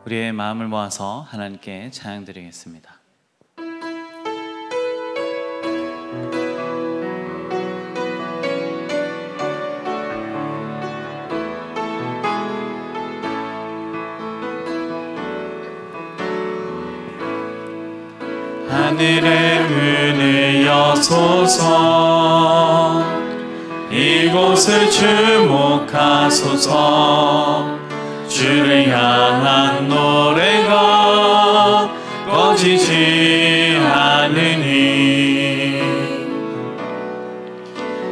우리의 마음을 모아서 하나님께 찬양드리겠습니다. 하늘의 문을 여소서, 이곳을 주목하소서. 주를 향한 노래가 꺼지지 않으니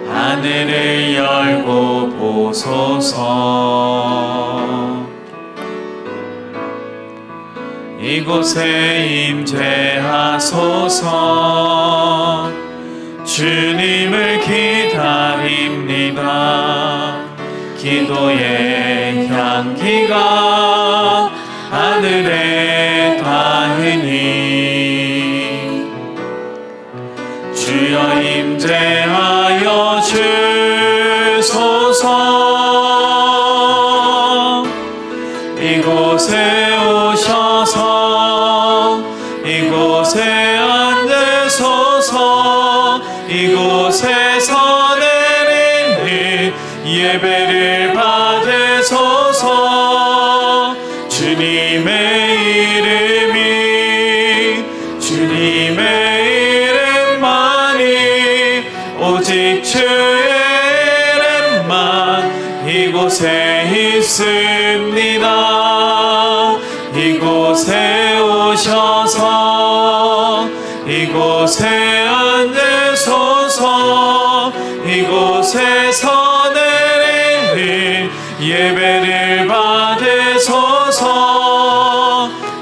하늘을 열고 보소서. 이곳에 임재하소서. 주님을 기다립니다. 기도의 향기가 하늘에 닿으니 주여 임재하여 주소서. 이곳에 오셔서 이곳에 앉으소서. 이곳에서 내리는 예배를 받으소서. 주님의 이름만이 오직 주의 이름만 이곳에 있습니다. 이곳에 오셔서 이곳에 앉으소서. 이곳에서 예배를 받으소서.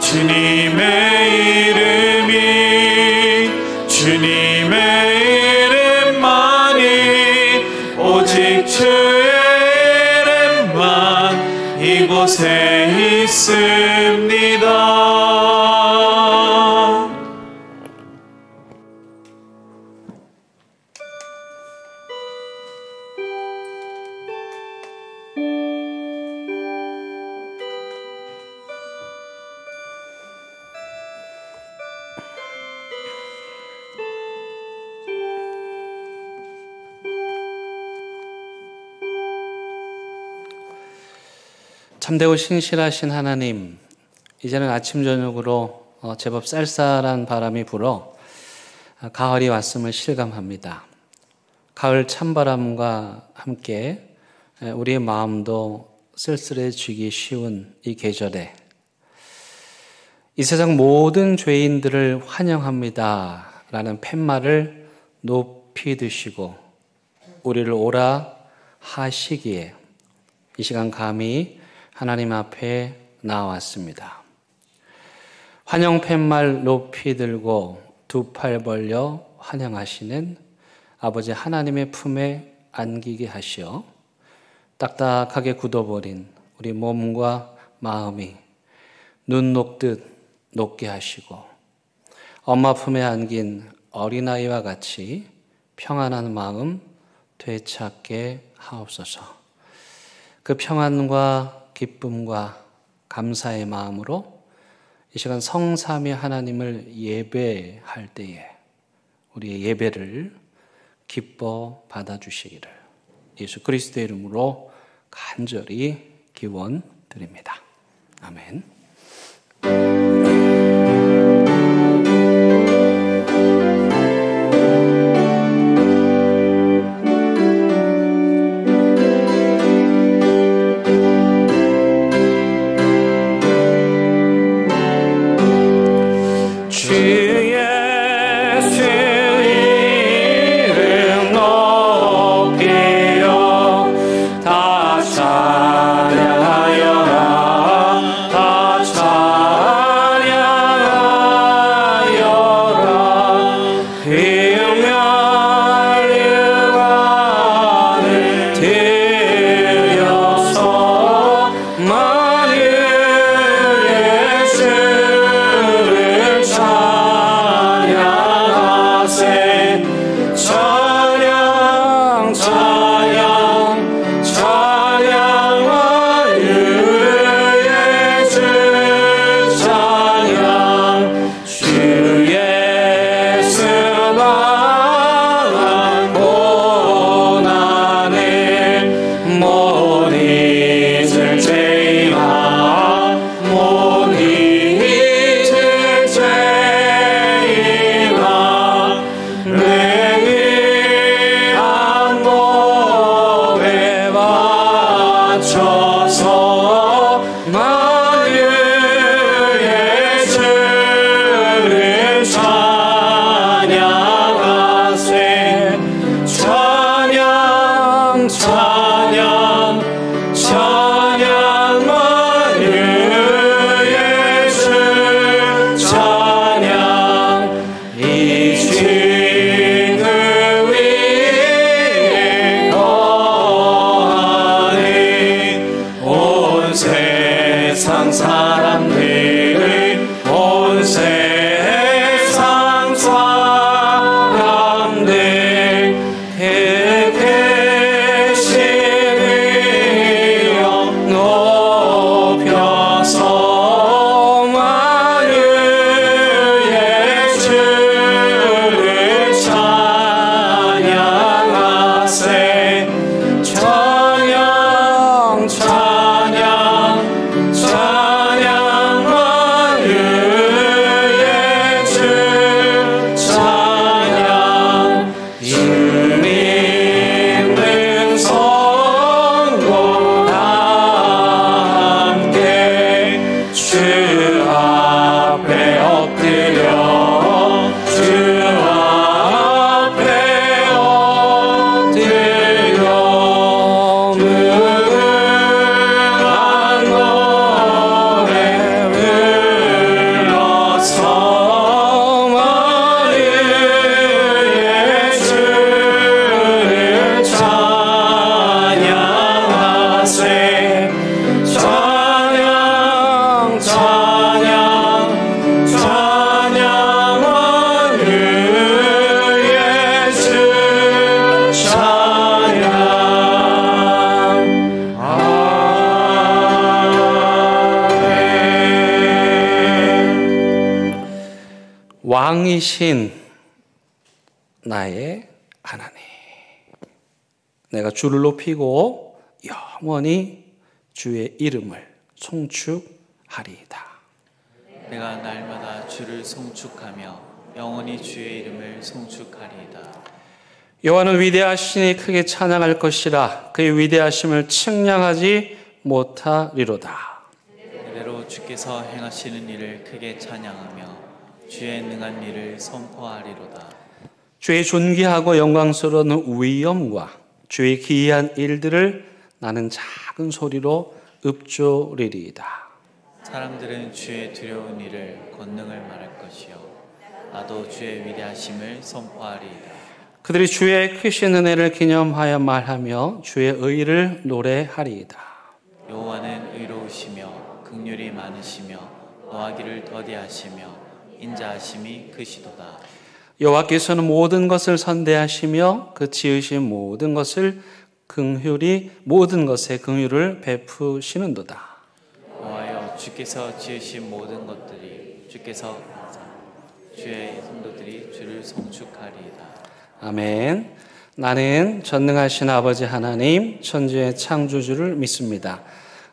주님의 이름만이 오직 주의 이름만 이곳에 있습니다. 참되고 신실하신 하나님, 이제는 아침 저녁으로 제법 쌀쌀한 바람이 불어 가을이 왔음을 실감합니다. 가을 찬바람과 함께 우리의 마음도 쓸쓸해지기 쉬운 이 계절에 이 세상 모든 죄인들을 환영합니다 라는 팻말을 높이 드시고 우리를 오라 하시기에 이 시간 감히 하나님 앞에 나왔습니다. 환영 팻말 높이 들고 두 팔 벌려 환영하시는 아버지 하나님의 품에 안기게 하시어 딱딱하게 굳어버린 우리 몸과 마음이 눈 녹듯 녹게 하시고 엄마 품에 안긴 어린아이와 같이 평안한 마음 되찾게 하옵소서. 그 평안과 기쁨과 감사의 마음으로 이 시간 성삼위 하나님을 예배할 때에 우리의 예배를 기뻐 받아주시기를 예수 그리스도의 이름으로 간절히 기원드립니다. 아멘. 다 찬양하여라 다 세상 사람들을 온 세상 사람들 계시리여 높여서 만유의 주를 찬양하세 찬양 찬양 찬양 만유의 주 찬양 힘 있는 성도와 함께 주 앞에 엎드려 주 앞에 엎드려 무궁한 노래 불러서 만유의 주를 찬양하세 찬양 찬양 찬양 만유의 주 찬양 아멘. 왕이신 나의 하나님, 내가 주를 높이고 영원히 주의 이름을 송축하리이다. 내가 날마다 주를 송축하며 영원히 주의 이름을 송축하리이다. 여호와는 위대하시니 크게 찬양할 것이라. 그의 위대하심을 측량하지 못하리로다. 그대로 주께서 행하시는 일을 크게 찬양하며 주의 능한 일을 선포하리로다. 주의 존귀하고 영광스러운 위엄과 주의 기이한 일들을 나는 작은 소리로 읊조리리이다. 사람들은 주의 두려운 일을 권능을 말할 것이요 나도 주의 위대하심을 선포하리이다. 그들이 주의 크신 은혜를 기념하여 말하며 주의 의를 노래하리이다. 여호와는 의로우시며 긍휼이 많으시며 노하기를 더디하시며 인자하심이 크시도다. 여호와께서는 모든 것을 선대하시며 그 지으신 모든 것을 모든 것에 긍휼을 베푸시는도다. 여호와여 주께서 지으신 모든 것들이 주의 성도들이 주를 송축하리이다. 아멘. 나는 전능하신 아버지 하나님 천지의 창조주를 믿습니다.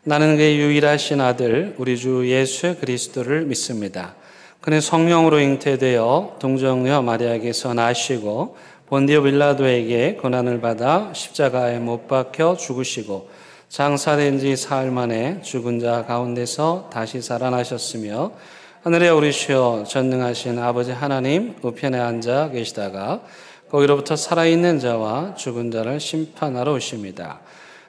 나는 그의 유일하신 아들 우리 주 예수 그리스도를 믿습니다. 그는 성령으로 잉태되어 동정녀 마리아에게서 나시고 본디오 빌라도에게 고난을 받아 십자가에 못 박혀 죽으시고 장사된 지 사흘 만에 죽은 자 가운데서 다시 살아나셨으며 하늘에 오르시어 전능하신 아버지 하나님 우편에 앉아 계시다가 거기로부터 살아있는 자와 죽은 자를 심판하러 오십니다.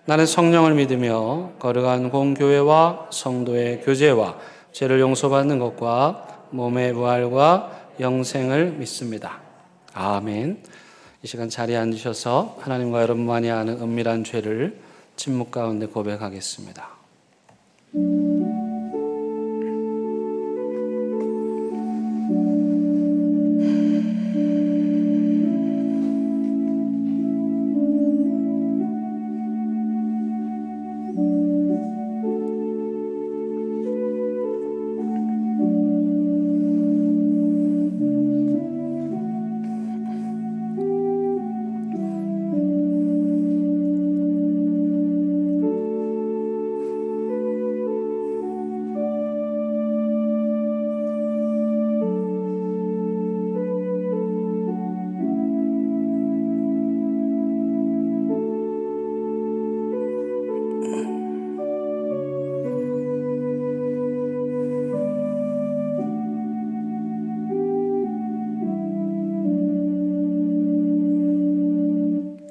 나는 성령을 믿으며 거룩한 공교회와 성도의 교제와 죄를 용서받는 것과 몸의 부활과 영생을 믿습니다. 아멘. 이 시간 자리에 앉으셔서 하나님과 여러분만이 아는 은밀한 죄를 침묵 가운데 고백하겠습니다.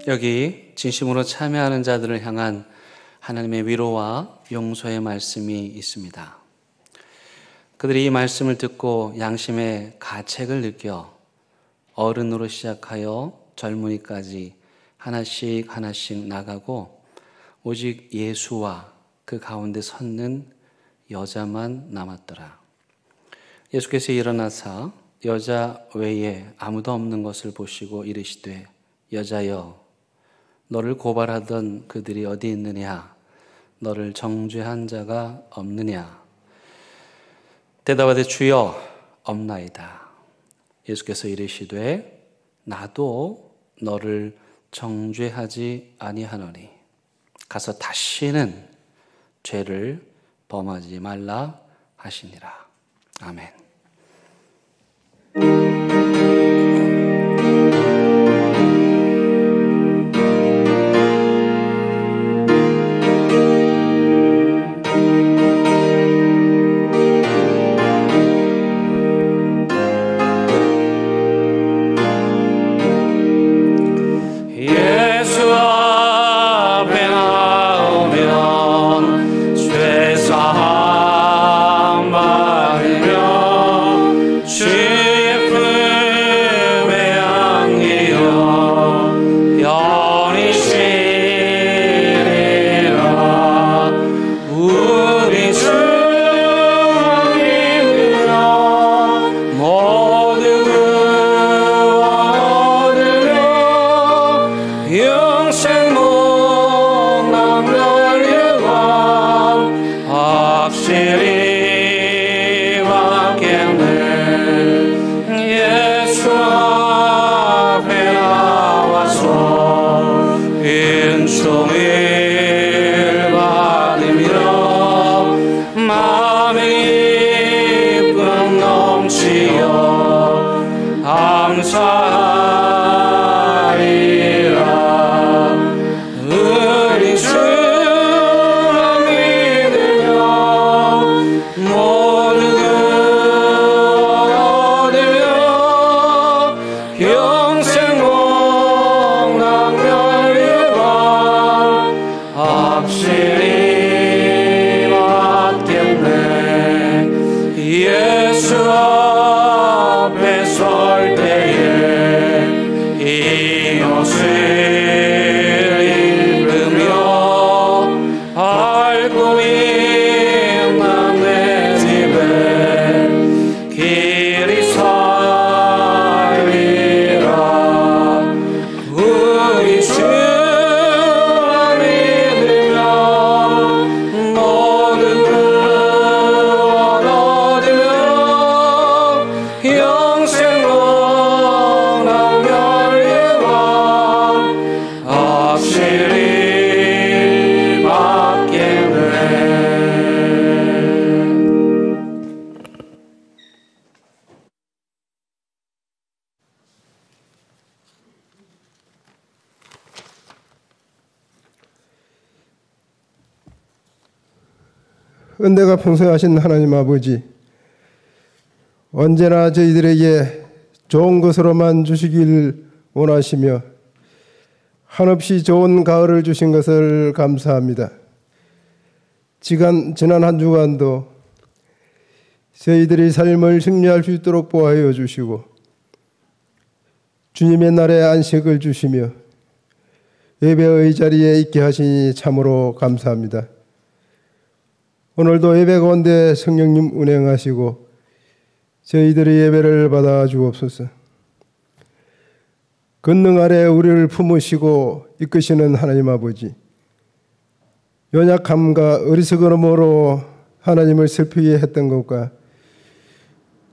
여기 진심으로 참여하는 자들을 향한 하나님의 위로와 용서의 말씀이 있습니다. 그들이 이 말씀을 듣고 양심의 가책을 느껴 어른으로 시작하여 젊은이까지 하나씩 하나씩 나가고 오직 예수와 그 가운데 섰는 여자만 남았더라. 예수께서 일어나사 여자 외에 아무도 없는 것을 보시고 이르시되 여자여 너를 고발하던 그들이 어디 있느냐? 너를 정죄한 자가 없느냐? 대답하되 주여 없나이다. 예수께서 이르시되 나도 너를 정죄하지 아니하노니 가서 다시는 죄를 범하지 말라 하시니라. 아멘. 은혜가 풍성하신 하나님 아버지, 언제나 저희들에게 좋은 것으로만 주시길 원하시며 한없이 좋은 가을을 주신 것을 감사합니다. 지난 한 주간도 저희들이 삶을 승리할 수 있도록 보호하여 주시고 주님의 날에 안식을 주시며 예배의 자리에 있게 하시니 참으로 감사합니다. 오늘도 예배 가운데 성령님 운행하시고 저희들의 예배를 받아 주옵소서. 권능 아래 우리를 품으시고 이끄시는 하나님 아버지, 연약함과 어리석음으로 하나님을 슬프게 했던 것과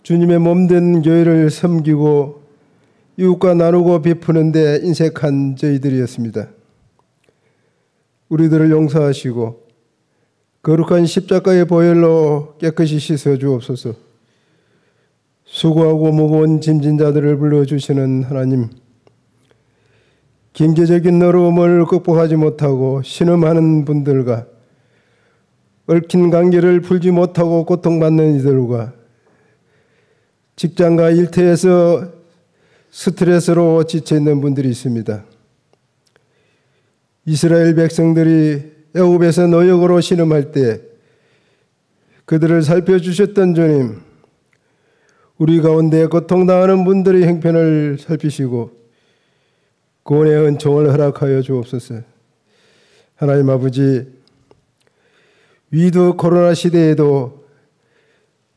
주님의 몸된 교회를 섬기고 이웃과 나누고 베푸는 데 인색한 저희들이었습니다. 우리들을 용서하시고 거룩한 십자가의 보혈로 깨끗이 씻어 주옵소서. 수고하고 무거운 짐진 자들을 불러주시는 하나님, 경제적인 어려움을 극복하지 못하고 신음하는 분들과 얽힌 관계를 풀지 못하고 고통받는 이들과 직장과 일터에서 스트레스로 지쳐있는 분들이 있습니다. 이스라엘 백성들이 애굽에서 노역으로 신음할 때 그들을 살펴주셨던 주님, 우리 가운데 고통당하는 분들의 형편을 살피시고 구원의 은총을 허락하여 주옵소서. 하나님 아버지, 위드 코로나 시대에도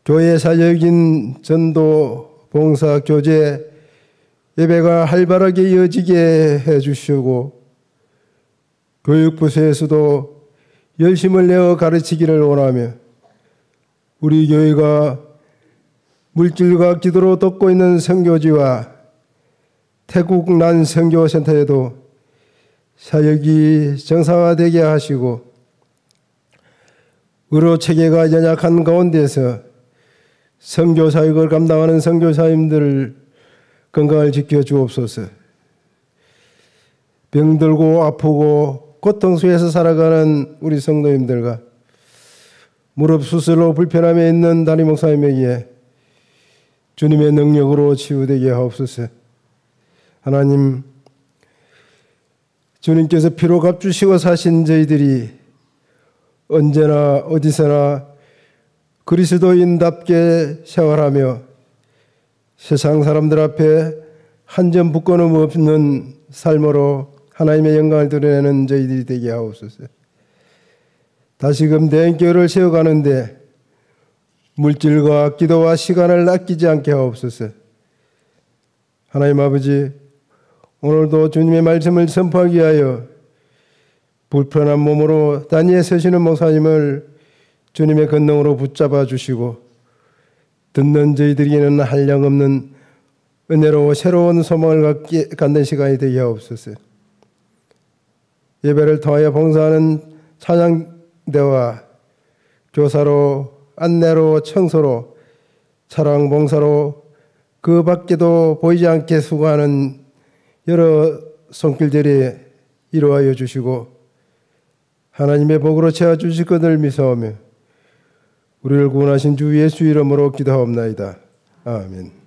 교회 사역인 전도, 봉사, 교제, 예배가 활발하게 이어지게 해주시고 교육부서에서도 열심을 내어 가르치기를 원하며 우리 교회가 물질과 기도로 돕고 있는 선교지와 태국 난 선교센터에도 사역이 정상화되게 하시고 의료 체계가 연약한 가운데서 선교 사역을 감당하는 선교사님들 건강을 지켜 주옵소서. 병들고 아프고 고통 속에서 살아가는 우리 성도님들과 무릎 수술로 불편함에 있는 담임 목사님에게 주님의 능력으로 치유되게 하옵소서. 하나님, 주님께서 피로 값주시고 사신 저희들이 언제나 어디서나 그리스도인답게 생활하며 세상 사람들 앞에 한 점 부끄러움 없는 삶으로 하나님의 영광을 드러내는 저희들이 되게 하옵소서. 다시금 대인교회를 세워가는데 물질과 기도와 시간을 아끼지 않게 하옵소서. 하나님 아버지, 오늘도 주님의 말씀을 선포하기 위하여 불편한 몸으로 단위에 서시는 목사님을 주님의 권능으로 붙잡아 주시고 듣는 저희들에게는 한량없는 은혜로 새로운 소망을 갖는 시간이 되게 하옵소서. 예배를 통하여 봉사하는 찬양대와 교사로, 안내로, 청소로, 사랑 봉사로 그 밖에도 보이지 않게 수고하는 여러 손길들이 이루어져 주시고 하나님의 복으로 채워 주실 것을 믿사오며 우리를 구원하신 주 예수 이름으로 기도하옵나이다. 아멘.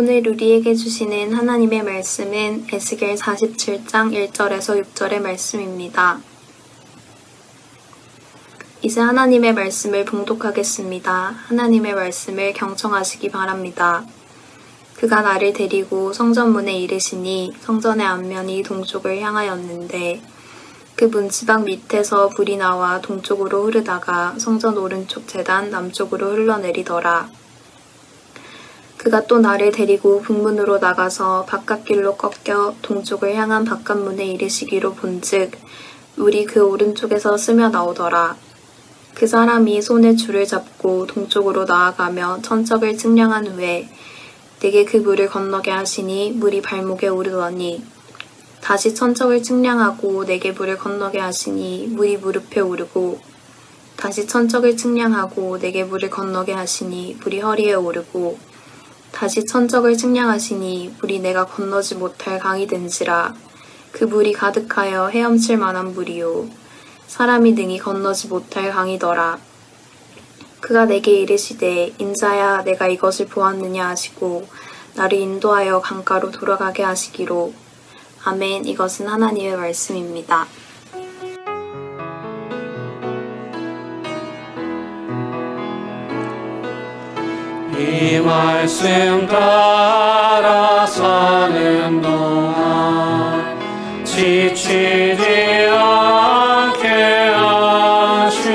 오늘 우리에게 주시는 하나님의 말씀은 에스겔 47장 1절에서 6절의 말씀입니다. 이제 하나님의 말씀을 봉독하겠습니다. 하나님의 말씀을 경청하시기 바랍니다. 그가 나를 데리고 성전문에 이르시니 성전의 앞면이 동쪽을 향하였는데 그 문지방 밑에서 불이 나와 동쪽으로 흐르다가 성전 오른쪽 제단 남쪽으로 흘러내리더라. 그가 또 나를 데리고 북문으로 나가서 바깥길로 꺾여 동쪽을 향한 바깥문에 이르시기로 본즉 물이 그 오른쪽에서 스며 나오더라. 그 사람이 손에 줄을 잡고 동쪽으로 나아가며 천척을 측량한 후에 내게 그 물을 건너게 하시니 물이 발목에 오르더니 다시 천척을 측량하고 내게 물을 건너게 하시니 물이 무릎에 오르고 다시 천척을 측량하고 내게 물을 건너게 하시니 물이 허리에 오르고 다시 천척을 측량하시니 물이 내가 건너지 못할 강이 된지라. 그 물이 가득하여 헤엄칠 만한 물이요 사람이 능히 건너지 못할 강이더라. 그가 내게 이르시되 인자야 내가 이것을 보았느냐 하시고 나를 인도하여 강가로 돌아가게 하시기로. 아멘. 이것은 하나님의 말씀입니다. 이 말씀 따라 사는 동안 지치지 않게 하시고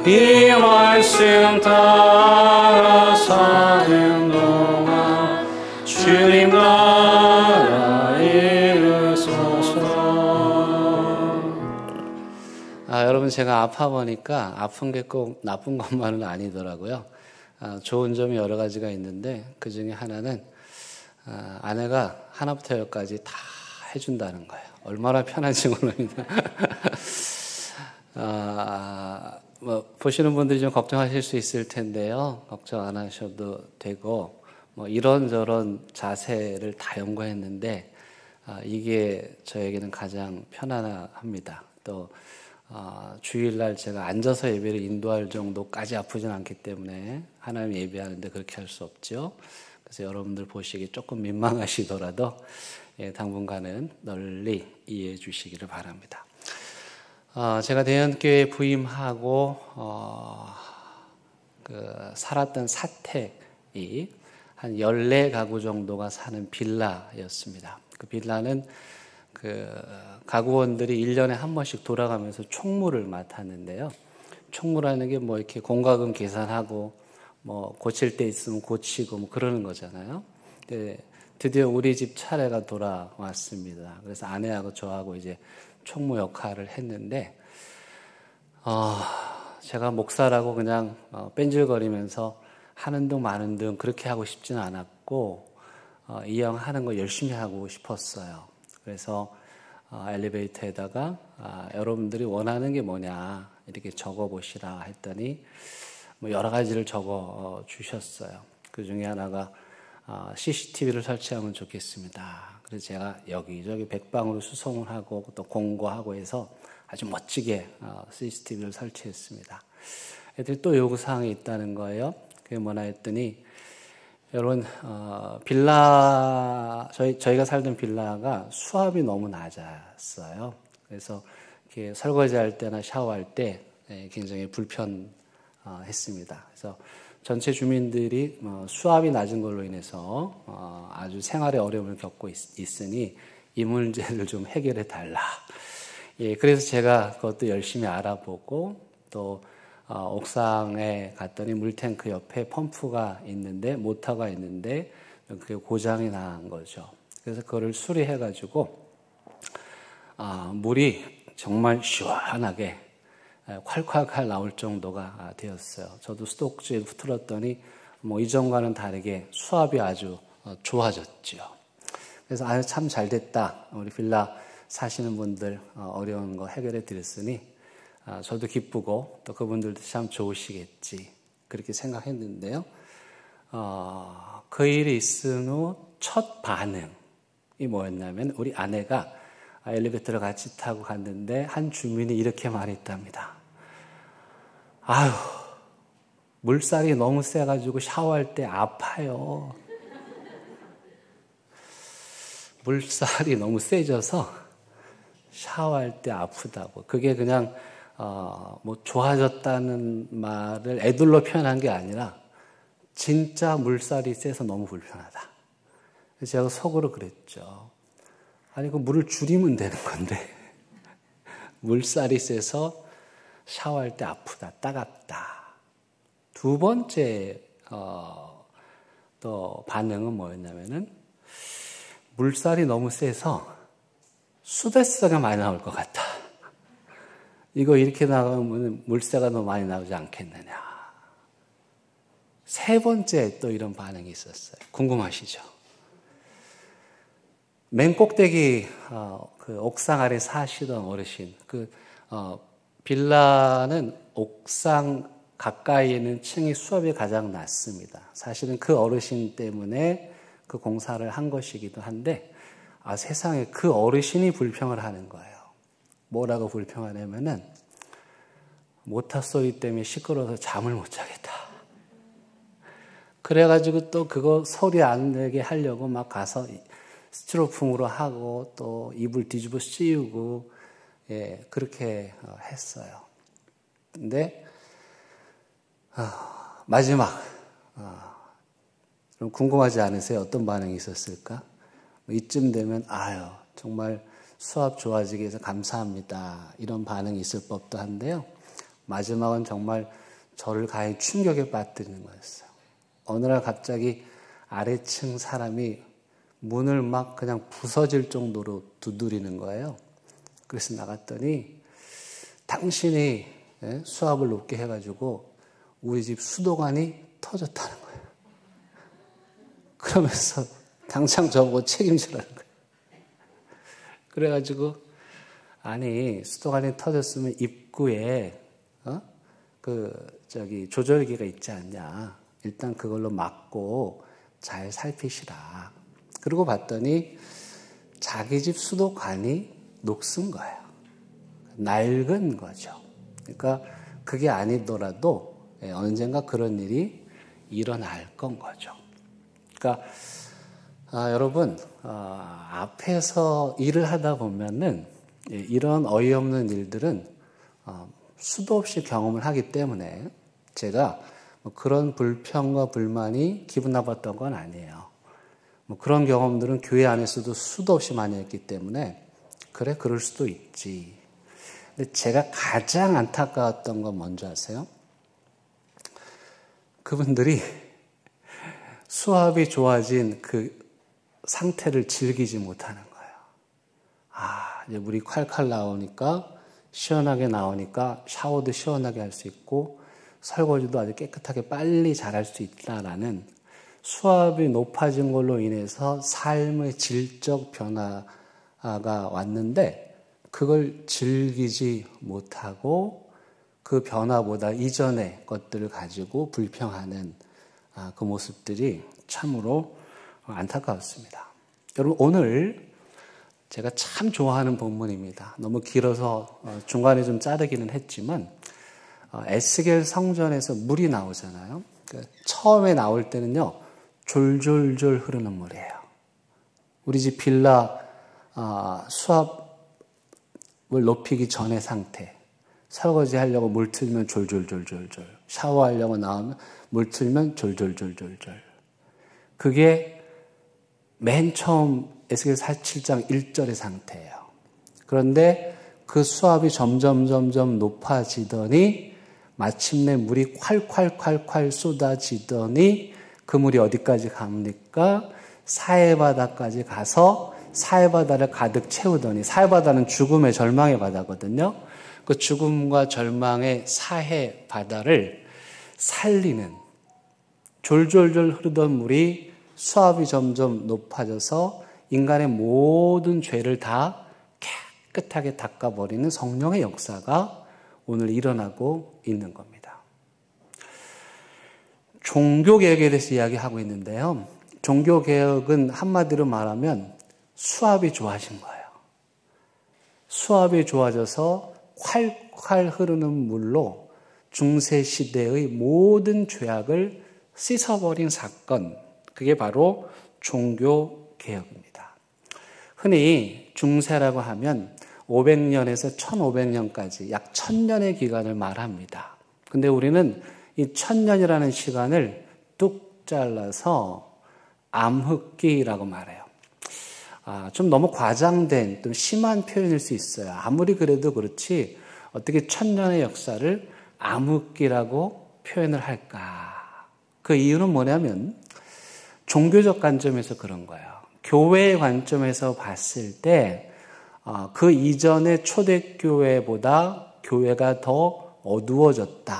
이 말씀 따라 사는 동안 주님 나라 이르소서. 여러분 제가 아파 보니까 아픈 게 꼭 나쁜 것만은 아니더라고요. 좋은 점이 여러 가지가 있는데 그 중에 하나는 아내가 하나부터 열까지 다 해준다는 거예요. 얼마나 편한지 모릅니다. 보시는 분들이 좀 걱정하실 수 있을 텐데요. 걱정 안 하셔도 되고 이런저런 자세를 다 연구했는데 이게 저에게는 가장 편안합니다. 또 주일날 제가 앉아서 예배를 인도할 정도까지 아프진 않기 때문에 하나님 예배하는데 그렇게 할 수 없죠. 그래서 여러분들 보시기에 조금 민망하시더라도 당분간은 널리 이해해 주시기를 바랍니다. 제가 대연교회에 부임하고 살았던 사택이 한 14가구 정도가 사는 빌라였습니다. 그 빌라는 가구원들이 1년에 한 번씩 돌아가면서 총무를 맡았는데요. 총무라는 게 이렇게 공과금 계산하고 고칠 때 있으면 고치고 그러는 거잖아요. 드디어 우리 집 차례가 돌아왔습니다. 그래서 아내하고 저하고 이제 총무 역할을 했는데, 제가 목사라고 그냥 뺀질거리면서 하는 둥 마는 둥 그렇게 하고 싶지는 않았고, 이왕 하는 거 열심히 하고 싶었어요. 그래서 엘리베이터에다가 여러분들이 원하는 게 뭐냐 이렇게 적어보시라 했더니 여러 가지를 적어 주셨어요. 그 중에 하나가 CCTV를 설치하면 좋겠습니다. 그래서 제가 여기저기 백방으로 수송을 하고 또 공고하고 해서 아주 멋지게 CCTV를 설치했습니다. 애들이 또 요구사항이 있다는 거예요. 그게 뭐나 했더니 여러분 저희가 살던 빌라가 수압이 너무 낮았어요. 그래서 이렇게 설거지할 때나 샤워할 때 굉장히 불편했습니다. 그래서 전체 주민들이 수압이 낮은 걸로 인해서 아주 생활에 어려움을 겪고 있으니 이 문제를 좀 해결해 달라. 그래서 제가 그것도 열심히 알아보고 또 옥상에 갔더니 물탱크 옆에 펌프가 있는데 모터가 있는데 그게 고장이 난 거죠. 그래서 그거를 수리해가지고 물이 정말 시원하게 콸콸콸 나올 정도가 되었어요. 저도 수도꼭지에 틀었더니 이전과는 다르게 수압이 아주 좋아졌죠. 그래서 참 잘 됐다. 우리 빌라 사시는 분들 어려운 거 해결해 드렸으니 저도 기쁘고 또 그분들도 참 좋으시겠지 그렇게 생각했는데요. 그 일이 있은 후 첫 반응이 뭐였냐면 우리 아내가 엘리베이터를 같이 타고 갔는데 한 주민이 이렇게 말했답니다. 아유 물살이 너무 세가지고 샤워할 때 아파요. 물살이 너무 세져서 샤워할 때 아프다고. 그게 그냥 뭐 좋아졌다는 말을 애들로 표현한 게 아니라 진짜 물살이 세서 너무 불편하다. 그래서 제가 속으로 그랬죠. 아니 그 물을 줄이면 되는 건데 물살이 세서 샤워할 때 아프다, 따갑다. 두 번째 또 반응은 뭐였냐면은 물살이 너무 세서 수대새가 많이 나올 것 같다. 이거 이렇게 나가면 물새가 너무 많이 나오지 않겠느냐. 세 번째 또 이런 반응이 있었어요. 궁금하시죠? 맨 꼭대기 그 옥상 아래 사시던 어르신, 빌라는 옥상 가까이에 있는 층이 수압이 가장 낮습니다. 사실은 그 어르신 때문에 그 공사를 한 것이기도 한데, 세상에 그 어르신이 불평을 하는 거예요. 뭐라고 불평하냐면은 모터 소리 때문에 시끄러워서 잠을 못 자겠다. 그래가지고 또 그거 소리 안 내게 하려고 막 가서 스티로폼으로 하고 또 이불 뒤집어 씌우고 그렇게 했어요. 근데 마지막 그럼 궁금하지 않으세요? 어떤 반응이 있었을까? 이쯤 되면 정말 수압 좋아지게 해서 감사합니다. 이런 반응이 있을 법도 한데요. 마지막은 정말 저를 가히 충격에 빠뜨리는 거였어요. 어느 날 갑자기 아래층 사람이 문을 막 그냥 부서질 정도로 두드리는 거예요. 그래서 나갔더니 당신이 수압을 높게 해가지고 우리 집 수도관이 터졌다는 거예요. 그러면서 당장 저보고 책임지라는 거예요. 그래가지고 아니 수도관이 터졌으면 입구에 조절기가 있지 않냐. 일단 그걸로 막고 잘 살피시라. 그러고 봤더니 자기 집 수도관이 녹슨 거예요. 낡은 거죠. 그러니까 그게 아니더라도 언젠가 그런 일이 일어날 건 거죠. 그러니까 여러분 앞에서 일을 하다 보면은 이런 어이없는 일들은 수도 없이 경험을 하기 때문에 제가 그런 불평과 불만이 기분 나빴던 건 아니에요. 그런 경험들은 교회 안에서도 수도 없이 많이 했기 때문에 그래 그럴 수도 있지. 근데 제가 가장 안타까웠던 건 뭔지 아세요? 그분들이 수압이 좋아진 그 상태를 즐기지 못하는 거예요. 이제 물이 콸콸 나오니까 시원하게 나오니까 샤워도 시원하게 할 수 있고 설거지도 아주 깨끗하게 빨리 잘할 수 있다라는 수압이 높아진 걸로 인해서 삶의 질적 변화가 왔는데 그걸 즐기지 못하고 그 변화보다 이전의 것들을 가지고 불평하는 그 모습들이 참으로 안타까웠습니다. 여러분 오늘 제가 참 좋아하는 본문입니다. 너무 길어서 중간에 좀 자르기는 했지만 에스겔 성전에서 물이 나오잖아요. 처음에 나올 때는요. 졸졸졸 흐르는 물이에요. 우리 집 빌라 수압을 높이기 전의 상태. 설거지 하려고 물 틀면 졸졸졸졸졸. 샤워하려고 나오면 물 틀면 졸졸졸졸졸. 그게 맨 처음 에스겔 47장 1절의 상태예요. 그런데 그 수압이 점점 높아지더니 마침내 물이 콸콸콸콸 쏟아지더니 그 물이 어디까지 갑니까? 사해바다까지 가서 사해바다를 가득 채우더니 사해바다는 죽음의 절망의 바다거든요. 그 죽음과 절망의 사해바다를 살리는 졸졸졸 흐르던 물이 수압이 점점 높아져서 인간의 모든 죄를 다 깨끗하게 닦아버리는 성령의 역사가 오늘 일어나고 있는 겁니다. 종교개혁에 대해서 이야기하고 있는데요. 종교개혁은 한마디로 말하면 수압이 좋아진 거예요. 수압이 좋아져서 콸콸 흐르는 물로 중세시대의 모든 죄악을 씻어버린 사건, 그게 바로 종교개혁입니다. 흔히 중세라고 하면 500년에서 1500년까지 약 1000년의 기간을 말합니다. 근데 우리는 이 1000년이라는 시간을 뚝 잘라서 암흑기라고 말해요. 좀 너무 과장된, 좀 심한 표현일 수 있어요. 아무리 그래도 그렇지 어떻게 1000년의 역사를 암흑기라고 표현을 할까? 그 이유는 뭐냐면 종교적 관점에서 그런 거예요. 교회의 관점에서 봤을 때 그 이전의 초대교회보다 교회가 더 어두워졌다.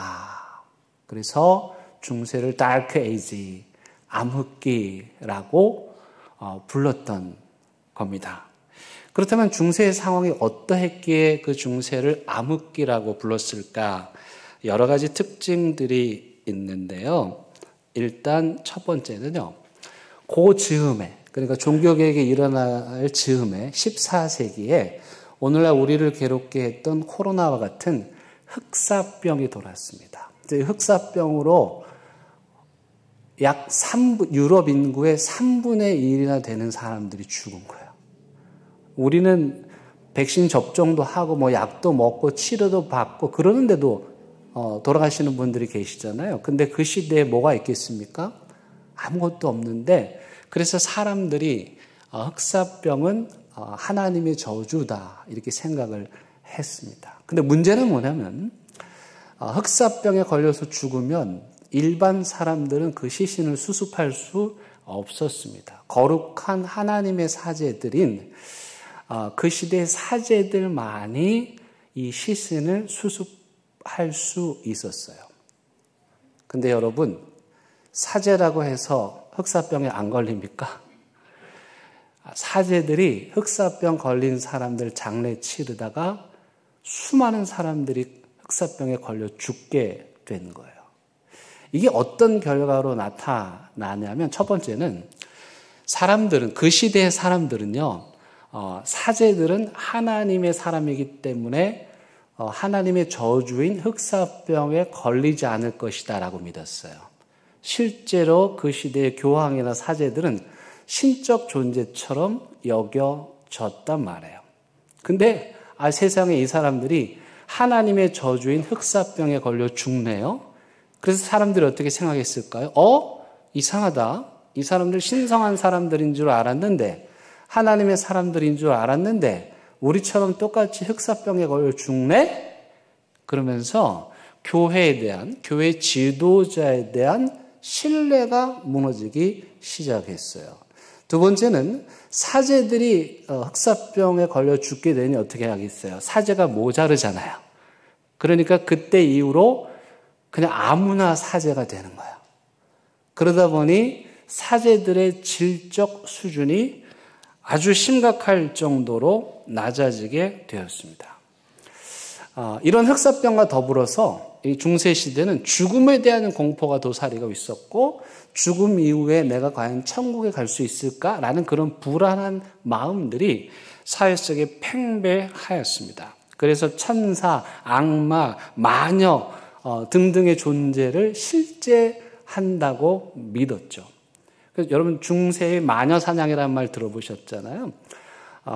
그래서 중세를 다크 에이지, 암흑기라고 불렀던 겁니다. 그렇다면 중세의 상황이 어떠했기에 그 중세를 암흑기라고 불렀을까? 여러 가지 특징들이 있는데요. 일단 첫 번째는요. 그 즈음에, 그러니까 종교개혁이 일어날 즈음에 14세기에 오늘날 우리를 괴롭게 했던 코로나와 같은 흑사병이 돌았습니다. 흑사병으로 약 유럽 인구의 3분의 1이나 되는 사람들이 죽은 거예요. 우리는 백신 접종도 하고 뭐 약도 먹고 치료도 받고 그러는데도 돌아가시는 분들이 계시잖아요. 근데 그 시대에 뭐가 있겠습니까? 아무것도 없는데 그래서 사람들이 흑사병은 하나님의 저주다 이렇게 생각을 했습니다. 근데 문제는 뭐냐면 흑사병에 걸려서 죽으면 일반 사람들은 그 시신을 수습할 수 없었습니다. 거룩한 하나님의 사제들인 그 시대의 사제들만이 이 시신을 수습할 수 있었어요. 근데 여러분, 사제라고 해서 흑사병에 안 걸립니까? 사제들이 흑사병 걸린 사람들 장례 치르다가 수많은 사람들이 흑사병에 걸려 죽게 된 거예요. 이게 어떤 결과로 나타나냐면 첫 번째는 사람들은 그 시대의 사람들은요. 사제들은 하나님의 사람이기 때문에 하나님의 저주인 흑사병에 걸리지 않을 것이다 라고 믿었어요. 실제로 그 시대의 교황이나 사제들은 신적 존재처럼 여겨졌단 말이에요. 근데 세상에 이 사람들이 하나님의 저주인 흑사병에 걸려 죽네요. 그래서 사람들이 어떻게 생각했을까요? 이상하다. 이 사람들 신성한 사람들인 줄 알았는데 하나님의 사람들인 줄 알았는데 우리처럼 똑같이 흑사병에 걸려 죽네? 그러면서 교회에 대한, 교회 지도자에 대한 신뢰가 무너지기 시작했어요. 두 번째는 사제들이 흑사병에 걸려 죽게 되니 어떻게 하겠어요? 사제가 모자르잖아요. 그러니까 그때 이후로 그냥 아무나 사제가 되는 거예요. 그러다 보니 사제들의 질적 수준이 아주 심각할 정도로 낮아지게 되었습니다. 이런 흑사병과 더불어서 이 중세시대는 죽음에 대한 공포가 도사리고 있었고 죽음 이후에 내가 과연 천국에 갈 수 있을까라는 그런 불안한 마음들이 사회 속에 팽배하였습니다. 그래서 천사, 악마, 마녀 등등의 존재를 실제한다고 믿었죠. 그래서 여러분 중세의 마녀 사냥이라는 말 들어보셨잖아요.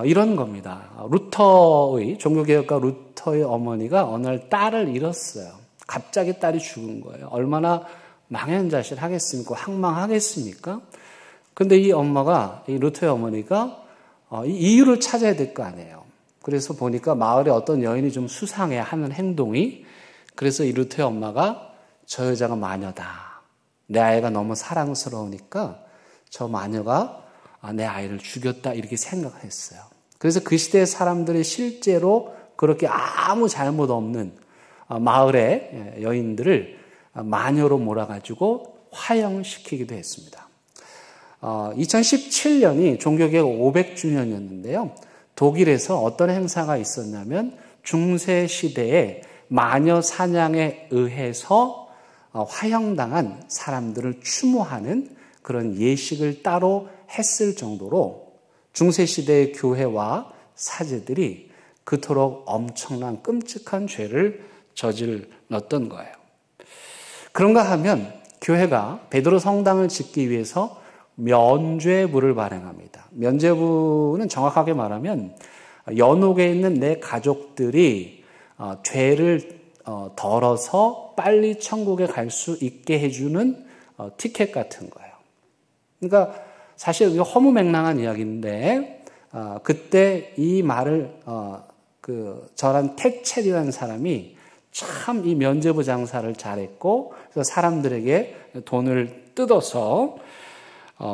이런 겁니다. 루터의 종교개혁가 루터의 어머니가 어느 날 딸을 잃었어요. 갑자기 딸이 죽은 거예요. 얼마나 망연자실하겠습니까? 황망하겠습니까? 근데 이 엄마가, 이 루터의 어머니가 이 이유를 찾아야 될 거 아니에요. 그래서 보니까 마을에 어떤 여인이 좀 수상해 하는 행동이, 그래서 이 루터의 엄마가 저 여자가 마녀다. 내 아이가 너무 사랑스러우니까 저 마녀가 내 아이를 죽였다 이렇게 생각을 했어요. 그래서 그 시대의 사람들이 실제로 그렇게 아무 잘못 없는 마을의 여인들을 마녀로 몰아가지고 화형시키기도 했습니다. 2017년이 종교개혁 500주년이었는데요. 독일에서 어떤 행사가 있었냐면 중세 시대에 마녀 사냥에 의해서 화형당한 사람들을 추모하는 그런 예식을 따로 했을 정도로 중세시대의 교회와 사제들이 그토록 엄청난 끔찍한 죄를 저질렀던 거예요. 그런가 하면 교회가 베드로 성당을 짓기 위해서 면죄부를 발행합니다. 면죄부는 정확하게 말하면 연옥에 있는 내 가족들이 죄를 덜어서 빨리 천국에 갈 수 있게 해주는 티켓 같은 거예요. 그러니까 사실 허무맹랑한 이야기인데 그때 이 말을 저런 택첼이라는 사람이 참 이 면죄부 장사를 잘했고 그래서 사람들에게 돈을 뜯어서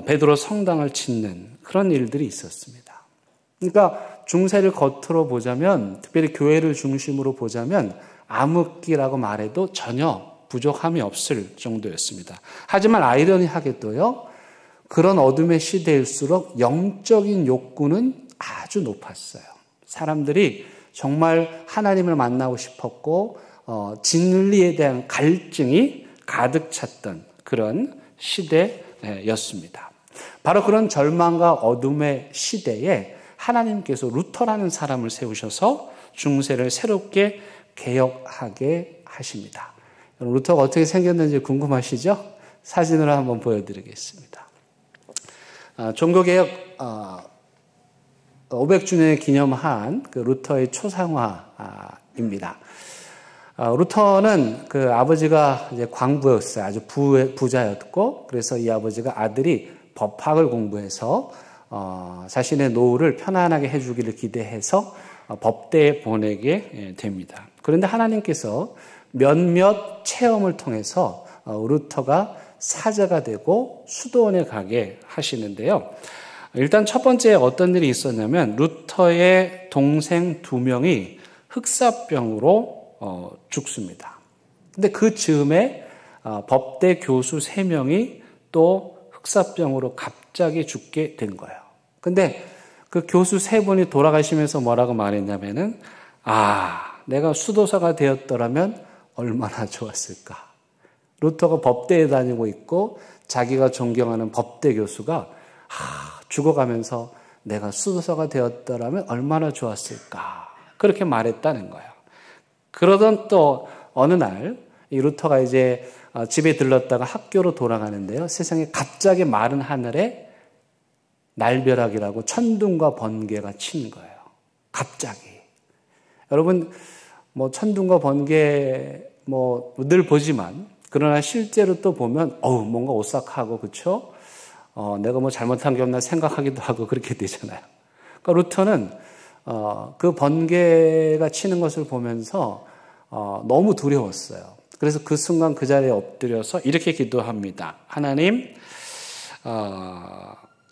베드로 성당을 짓는 그런 일들이 있었습니다. 그러니까 중세를 겉으로 보자면 특별히 교회를 중심으로 보자면 암흑기라고 말해도 전혀 부족함이 없을 정도였습니다. 하지만 아이러니하게도요. 그런 어둠의 시대일수록 영적인 욕구는 아주 높았어요. 사람들이 정말 하나님을 만나고 싶었고 진리에 대한 갈증이 가득 찼던 그런 시대였습니다. 바로 그런 절망과 어둠의 시대에 하나님께서 루터라는 사람을 세우셔서 중세를 새롭게 개혁하게 하십니다. 루터가 어떻게 생겼는지 궁금하시죠? 사진으로 한번 보여드리겠습니다. 종교개혁 500주년을 기념한 그 루터의 초상화입니다. 루터는 그 아버지가 이제 광부였어요. 아주 부자였고, 그래서 이 아버지가 아들이 법학을 공부해서 자신의 노후를 편안하게 해주기를 기대해서 법대에 보내게 됩니다. 그런데 하나님께서 몇몇 체험을 통해서 루터가 사자가 되고 수도원에 가게 하시는데요. 일단 첫 번째 어떤 일이 있었냐면 루터의 동생 2명이 흑사병으로 죽습니다. 근데 그 즈음에 법대 교수 3명이 또 흑사병으로 갑자기 죽게 된 거예요. 근데 그 교수 3분이 돌아가시면서 뭐라고 말했냐면은 내가 수도사가 되었더라면 얼마나 좋았을까. 루터가 법대에 다니고 있고 자기가 존경하는 법대 교수가 죽어가면서 내가 수도사가 되었더라면 얼마나 좋았을까. 그렇게 말했다는 거예요. 그러던 또 어느 날 이 루터가 이제 집에 들렀다가 학교로 돌아가는데요. 세상에 갑자기 마른 하늘에 날벼락이라고 천둥과 번개가 친 거예요. 갑자기. 여러분 천둥과 번개 늘 보지만 그러나 실제로 또 보면 뭔가 오싹하고 그렇죠? 내가 잘못한 게 없나 생각하기도 하고 그렇게 되잖아요. 그러니까 루터는 그 번개가 치는 것을 보면서 너무 두려웠어요. 그래서 그 순간 그 자리에 엎드려서 이렇게 기도합니다. 하나님,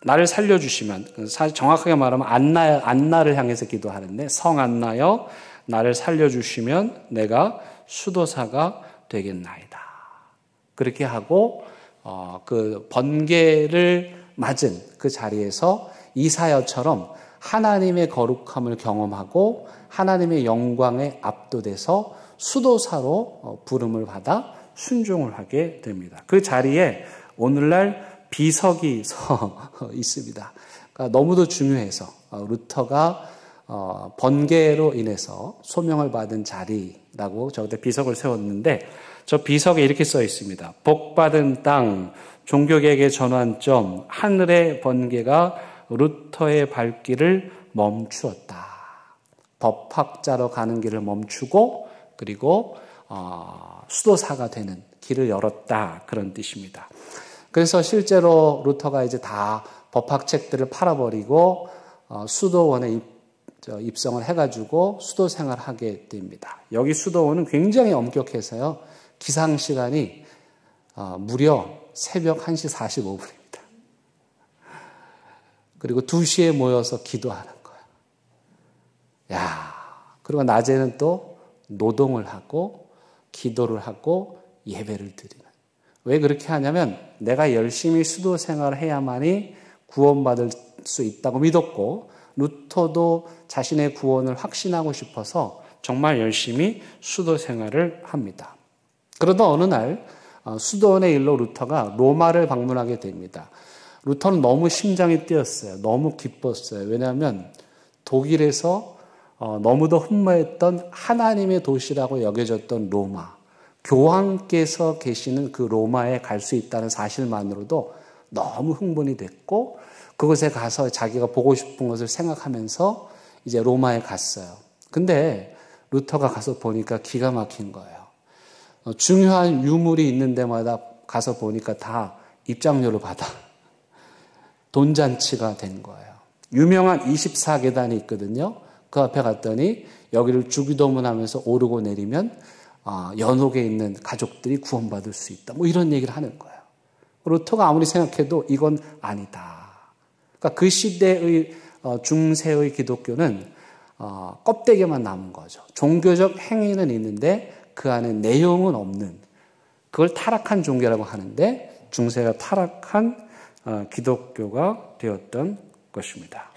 나를 살려주시면, 사실 정확하게 말하면 안나를 향해서 기도하는데, 성 안나여 나를 살려주시면 내가 수도사가 되겠나이다. 그렇게 하고 그 번개를 맞은 그 자리에서 이사야처럼 하나님의 거룩함을 경험하고 하나님의 영광에 압도돼서 수도사로 부름을 받아 순종을 하게 됩니다. 그 자리에 오늘날 비석이 서 있습니다. 그러니까 너무도 중요해서 루터가 번개로 인해서 소명을 받은 자리라고 저기다 비석을 세웠는데 저 비석에 이렇게 써 있습니다. 복받은 땅, 종교개혁의 전환점, 하늘의 번개가 루터의 발길을 멈추었다. 법학자로 가는 길을 멈추고 그리고 수도사가 되는 길을 열었다. 그런 뜻입니다. 그래서 실제로 루터가 이제 다 법학책들을 팔아버리고 수도원에 입성을 해가지고 수도 생활을 하게 됩니다. 여기 수도원은 굉장히 엄격해서요. 기상시간이 무려 새벽 1시 45분입니다. 그리고 2시에 모여서 기도하는 거예요. 그리고 낮에는 또 노동을 하고 기도를 하고 예배를 드리는. 왜 그렇게 하냐면 내가 열심히 수도 생활을 해야만이 구원받을 수 있다고 믿었고 루터도 자신의 구원을 확신하고 싶어서 정말 열심히 수도 생활을 합니다. 그러던 어느 날 수도원의 일로 루터가 로마를 방문하게 됩니다. 루터는 너무 심장이 뛰었어요. 너무 기뻤어요. 왜냐하면 독일에서 너무도 흠모했던 하나님의 도시라고 여겨졌던 로마. 교황께서 계시는 그 로마에 갈 수 있다는 사실만으로도 너무 흥분이 됐고 그곳에 가서 자기가 보고 싶은 것을 생각하면서 이제 로마에 갔어요. 근데 루터가 가서 보니까 기가 막힌 거예요. 중요한 유물이 있는 데마다 가서 보니까 다 입장료를 받아. 돈잔치가 된 거예요. 유명한 24계단이 있거든요. 그 앞에 갔더니 여기를 주기도문하면서 오르고 내리면 연옥에 있는 가족들이 구원받을 수 있다. 뭐 이런 얘기를 하는 거예요. 루터가 아무리 생각해도 이건 아니다. 그러니까 그 시대의 중세의 기독교는 껍데기만 남은 거죠. 종교적 행위는 있는데 그 안에 내용은 없는, 그걸 타락한 종교라고 하는데 중세가 타락한 기독교가 되었던 것입니다.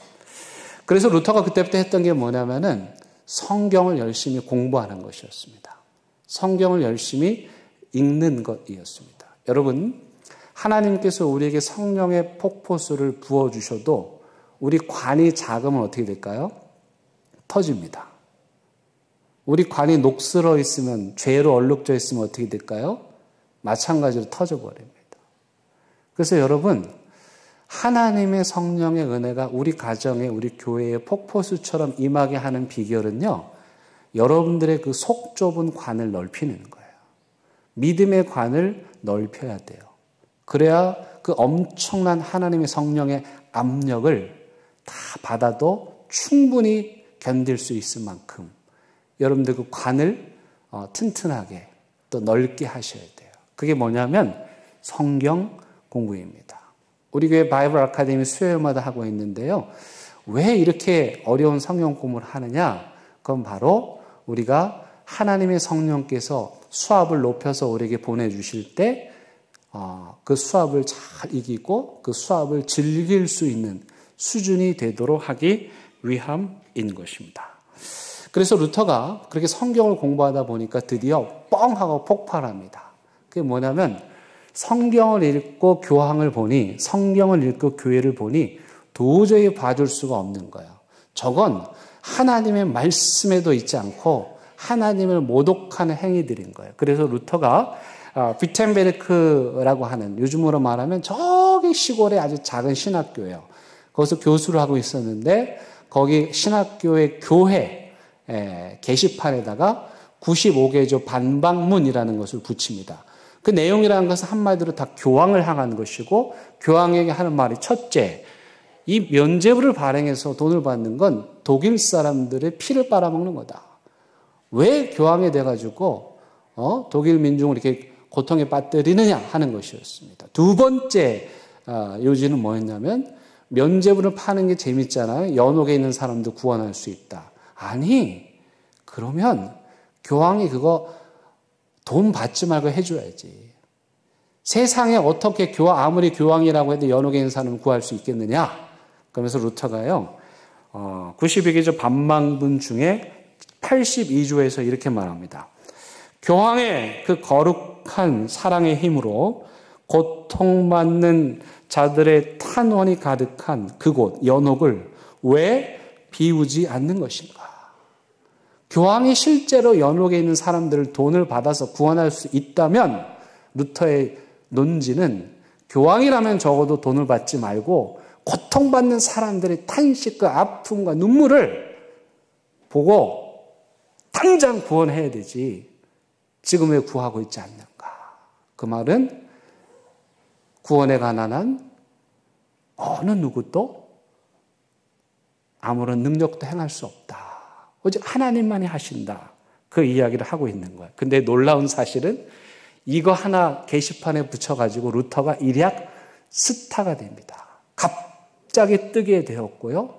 그래서 루터가 그때부터 했던 게 뭐냐면은 성경을 열심히 공부하는 것이었습니다. 성경을 열심히 읽는 것이었습니다. 여러분, 하나님께서 우리에게 성령의 폭포수를 부어주셔도 우리 관이 작으면 어떻게 될까요? 터집니다. 우리 관이 녹슬어 있으면, 죄로 얼룩져 있으면 어떻게 될까요? 마찬가지로 터져버립니다. 그래서 여러분, 하나님의 성령의 은혜가 우리 가정에, 우리 교회에 폭포수처럼 임하게 하는 비결은요, 여러분들의 그 속 좁은 관을 넓히는 거예요. 믿음의 관을 넓혀야 돼요. 그래야 그 엄청난 하나님의 성령의 압력을 다 받아도 충분히 견딜 수 있을 만큼 여러분들 그 관을 튼튼하게 또 넓게 하셔야 돼요. 그게 뭐냐면 성경 공부입니다. 우리 교회 바이블 아카데미 수요일마다 하고 있는데요. 왜 이렇게 어려운 성경 공부를 하느냐? 그건 바로 우리가 하나님의 성령께서 수압을 높여서 우리에게 보내주실 때 그 수압을 잘 이기고 그 수압을 즐길 수 있는 수준이 되도록 하기 위함인 것입니다. 그래서 루터가 그렇게 성경을 공부하다 보니까 드디어 뻥 하고 폭발합니다. 그게 뭐냐면 성경을 읽고 교황을 보니, 성경을 읽고 교회를 보니 도저히 봐줄 수가 없는 거예요. 저건 하나님의 말씀에도 있지 않고 하나님을 모독하는 행위들인 거예요. 그래서 루터가 비텐베르크라고 하는, 요즘으로 말하면 저기 시골에 아주 작은 신학교예요. 거기서 교수를 하고 있었는데 거기 신학교의 교회 게시판에다가 95개조 반박문이라는 것을 붙입니다. 그 내용이라는 것은 한마디로 다 교황을 향한 것이고, 교황에게 하는 말이 첫째, 이 면죄부를 발행해서 돈을 받는 건 독일 사람들의 피를 빨아먹는 거다. 왜 교황이 돼가지고 독일 민중을 이렇게 고통에 빠뜨리느냐 하는 것이었습니다. 두 번째 요지는 뭐였냐면, 면죄부를 파는 게 재밌잖아요. 연옥에 있는 사람도 구원할 수 있다. 아니, 그러면 교황이 그거 돈 받지 말고 해줘야지. 세상에 어떻게 아무리 교황이라고 해도 연옥에 있는 사람을 구할 수 있겠느냐? 그러면서 루터가요, 92개조 반박문 중에 82조에서 이렇게 말합니다. 교황의 그 거룩한 사랑의 힘으로 고통받는 자들의 탄원이 가득한 그곳, 연옥을 왜 비우지 않는 것인가? 교황이 실제로 연옥에 있는 사람들을 돈을 받아서 구원할 수 있다면 루터의 논지는 교황이라면 적어도 돈을 받지 말고 고통받는 사람들의 탄식과 아픔과 눈물을 보고 당장 구원해야 되지. 지금 왜 구하고 있지 않는가? 그 말은 구원에 관한 어느 누구도 아무런 능력도 행할 수 없다. 오직 하나님만이 하신다. 그 이야기를 하고 있는 거예요. 근데 놀라운 사실은 이거 하나 게시판에 붙여가지고 루터가 일약 스타가 됩니다. 갑자기 뜨게 되었고요.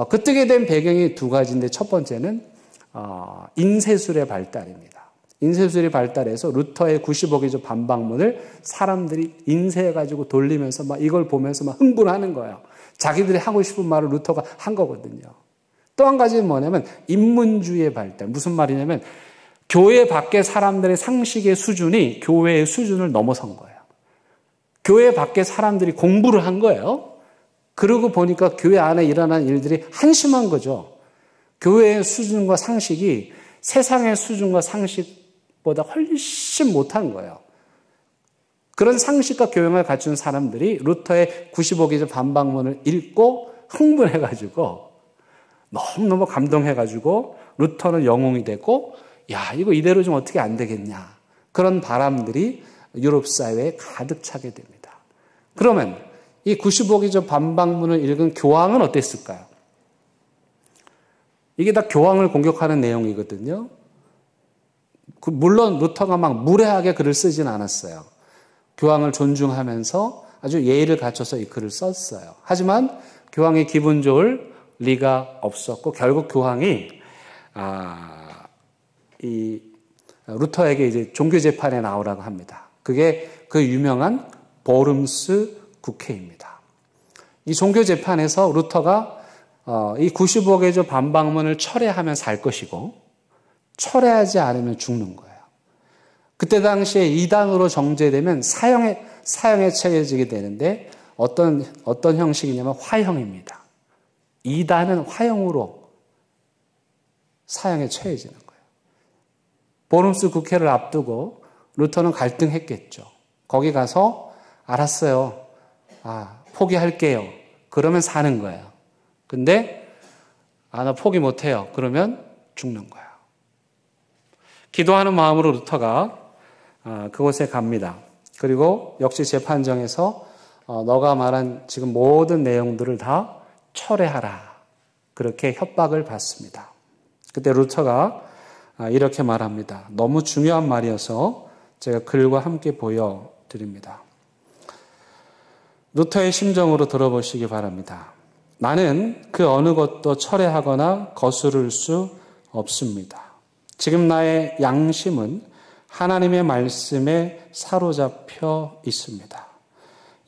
그 뜨게 된 배경이 두 가지인데, 첫 번째는 인쇄술의 발달입니다. 인쇄술이 발달해서 루터의 95개조 반박문을 사람들이 인쇄해가지고 돌리면서 막 이걸 보면서 막 흥분하는 거예요. 자기들이 하고 싶은 말을 루터가 한 거거든요. 또 한 가지는 뭐냐면 인문주의의 발달. 무슨 말이냐면 교회 밖의 사람들의 상식의 수준이 교회의 수준을 넘어선 거예요. 교회 밖의 사람들이 공부를 한 거예요. 그러고 보니까 교회 안에 일어나는 일들이 한심한 거죠. 교회의 수준과 상식이 세상의 수준과 상식에 보다 훨씬 못한 거예요. 그런 상식과 교양을 갖춘 사람들이 루터의 95기죠 반박문을 읽고 흥분해가지고 너무너무 감동해가지고 루터는 영웅이 되고 야 이거 이대로 좀 어떻게 안 되겠냐. 그런 바람들이 유럽 사회에 가득 차게 됩니다. 그러면 이 95기죠 반박문을 읽은 교황은 어땠을까요? 이게 다 교황을 공격하는 내용이거든요. 물론 루터가 막 무례하게 글을 쓰진 않았어요. 교황을 존중하면서 아주 예의를 갖춰서 이 글을 썼어요. 하지만 교황이 기분 좋을 리가 없었고 결국 교황이 이 루터에게 이제 종교 재판에 나오라고 합니다. 그게 그 유명한 보름스 국회입니다. 이 종교 재판에서 루터가 이 95개조 반박문을 철회하면 살 것이고 철회하지 않으면 죽는 거예요. 그때 당시에 이단으로 정죄되면 사형에 처해지게 되는데 어떤 형식이냐면 화형입니다. 이단은 화형으로 사형에 처해지는 거예요. 보름스 국회를 앞두고 루터는 갈등했겠죠. 거기 가서 알았어요. 포기할게요. 그러면 사는 거예요. 근데 나 포기 못해요. 그러면 죽는 거예요. 기도하는 마음으로 루터가 그곳에 갑니다. 그리고 역시 재판정에서 너가 말한 지금 모든 내용들을 다 철회하라. 그렇게 협박을 받습니다. 그때 루터가 이렇게 말합니다. 너무 중요한 말이어서 제가 글과 함께 보여드립니다. 루터의 심정으로 들어보시기 바랍니다. 나는 그 어느 것도 철회하거나 거스를 수 없습니다. 지금 나의 양심은 하나님의 말씀에 사로잡혀 있습니다.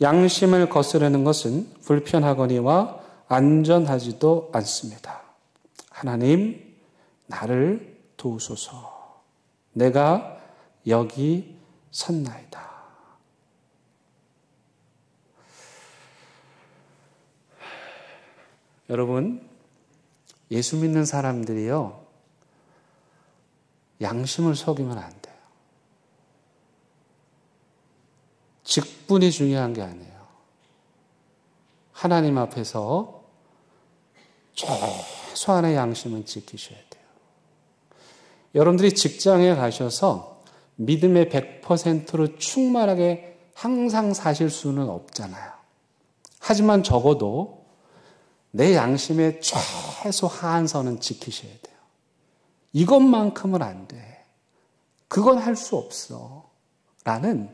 양심을 거스르는 것은 불편하거니와 안전하지도 않습니다. 하나님, 나를 도우소서. 내가 여기 섰나이다. 여러분, 예수 믿는 사람들이요, 양심을 속이면 안 돼요. 직분이 중요한 게 아니에요. 하나님 앞에서 최소한의 양심은 지키셔야 돼요. 여러분들이 직장에 가셔서 믿음의 100%로 충만하게 항상 사실 수는 없잖아요. 하지만 적어도 내 양심의 최소 하한선은 지키셔야 돼요. 이것만큼은 안 돼. 그건 할 수 없어. 라는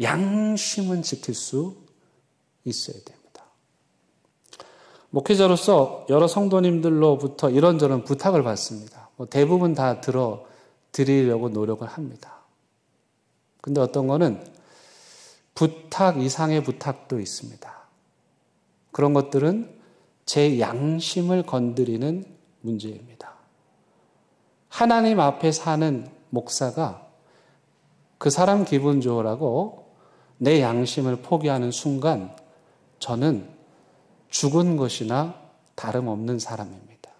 양심은 지킬 수 있어야 됩니다. 목회자로서 여러 성도님들로부터 이런저런 부탁을 받습니다. 대부분 다 들어드리려고 노력을 합니다. 근데 어떤 거는 부탁 이상의 부탁도 있습니다. 그런 것들은 제 양심을 건드리는 문제입니다. 하나님 앞에 사는 목사가 그 사람 기분 좋으라고 내 양심을 포기하는 순간 저는 죽은 것이나 다름없는 사람입니다.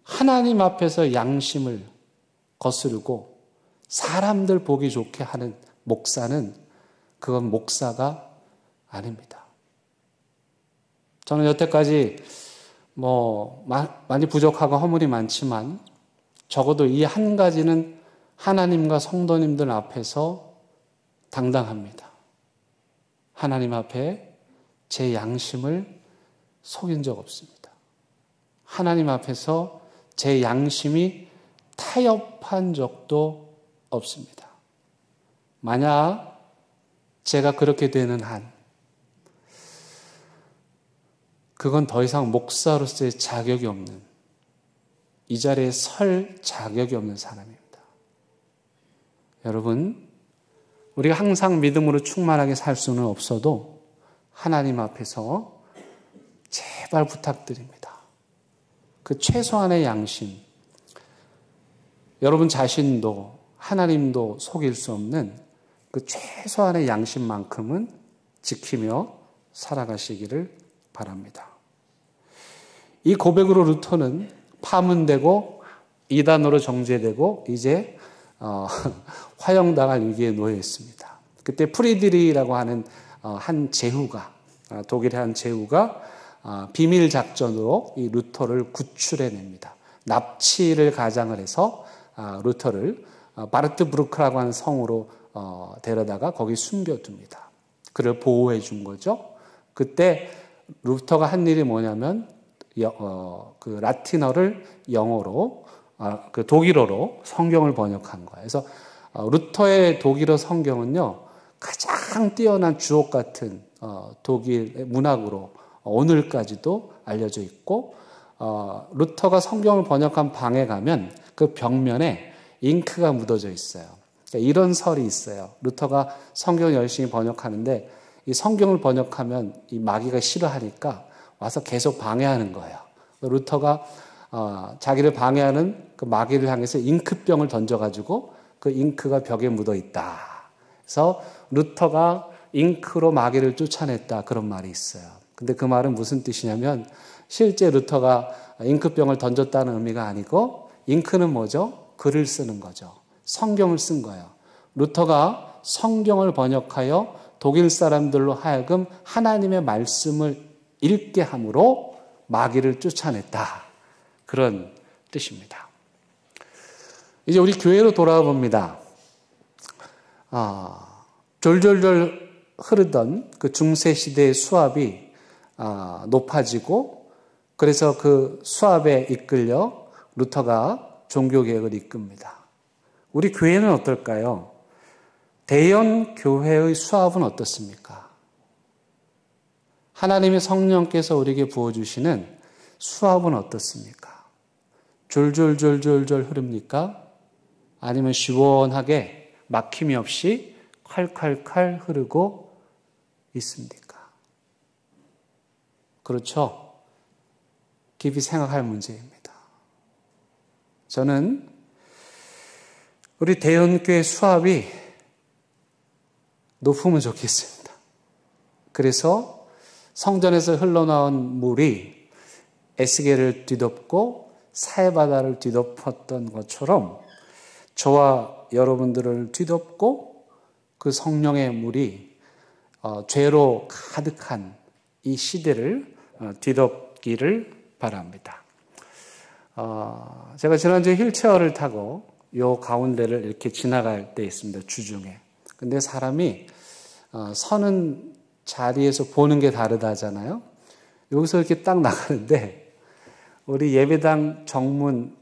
하나님 앞에서 양심을 거스르고 사람들 보기 좋게 하는 목사는 그건 목사가 아닙니다. 저는 여태까지 많이 부족하고 허물이 많지만 적어도 이 한 가지는 하나님과 성도님들 앞에서 당당합니다. 하나님 앞에 제 양심을 속인 적 없습니다. 하나님 앞에서 제 양심이 타협한 적도 없습니다. 만약 제가 그렇게 되는 한 그건 더 이상 목사로서의 자격이 없는, 이 자리에 설 자격이 없는 사람입니다. 여러분, 우리가 항상 믿음으로 충만하게 살 수는 없어도 하나님 앞에서 제발 부탁드립니다. 그 최소한의 양심, 여러분 자신도 하나님도 속일 수 없는 그 최소한의 양심만큼은 지키며 살아가시기를 바랍니다. 이 고백으로 루터는 파문되고 이단으로 정죄되고 이제 화형당할 위기에 놓여 있습니다. 그때 프리드리라고 하는 한 제후가, 독일의 한 제후가 비밀 작전으로 이 루터를 구출해냅니다. 납치를 가장을 해서 루터를 바르트브루크라고 하는 성으로 데려다가 거기 숨겨둡니다. 그를 보호해 준 거죠. 그때 루터가 한 일이 뭐냐면 그 라틴어를 영어로 그 독일어로 성경을 번역한 거예요. 그래서 루터의 독일어 성경은요 가장 뛰어난 주옥 같은 독일 문학으로 오늘까지도 알려져 있고, 루터가 성경을 번역한 방에 가면 그 벽면에 잉크가 묻어져 있어요. 그러니까 이런 설이 있어요. 루터가 성경을 열심히 번역하는데 이 성경을 번역하면 이 마귀가 싫어하니까 와서 계속 방해하는 거예요. 루터가 자기를 방해하는 그 마귀를 향해서 잉크병을 던져가지고 그 잉크가 벽에 묻어 있다. 그래서 루터가 잉크로 마귀를 쫓아냈다, 그런 말이 있어요. 근데 그 말은 무슨 뜻이냐면 실제 루터가 잉크병을 던졌다는 의미가 아니고, 잉크는 뭐죠? 글을 쓰는 거죠. 성경을 쓴 거예요. 루터가 성경을 번역하여 독일 사람들로 하여금 하나님의 말씀을 읽게 함으로 마귀를 쫓아냈다, 그런 뜻입니다. 이제 우리 교회로 돌아와 봅니다. 졸졸졸 흐르던 그 중세시대의 수압이 높아지고, 그래서 그 수압에 이끌려 루터가 종교개혁을 이끕니다. 우리 교회는 어떨까요? 대형 교회의 수압은 어떻습니까? 하나님의 성령께서 우리에게 부어주시는 수압은 어떻습니까? 졸졸졸졸졸 흐릅니까? 아니면 시원하게 막힘이 없이 칼칼칼 흐르고 있습니까? 그렇죠? 깊이 생각할 문제입니다. 저는 우리 대형교회 수압이 높으면 좋겠습니다. 그래서 성전에서 흘러나온 물이 에스겔을 뒤덮고 사해바다를 뒤덮었던 것처럼 저와 여러분들을 뒤덮고 그 성령의 물이 죄로 가득한 이 시대를 뒤덮기를 바랍니다. 제가 지난주에 휠체어를 타고 요 가운데를 이렇게 지나갈 때 있습니다. 주중에. 근데 사람이 서는 자리에서 보는 게 다르다잖아요. 여기서 이렇게 딱 나가는데 우리 예배당 정문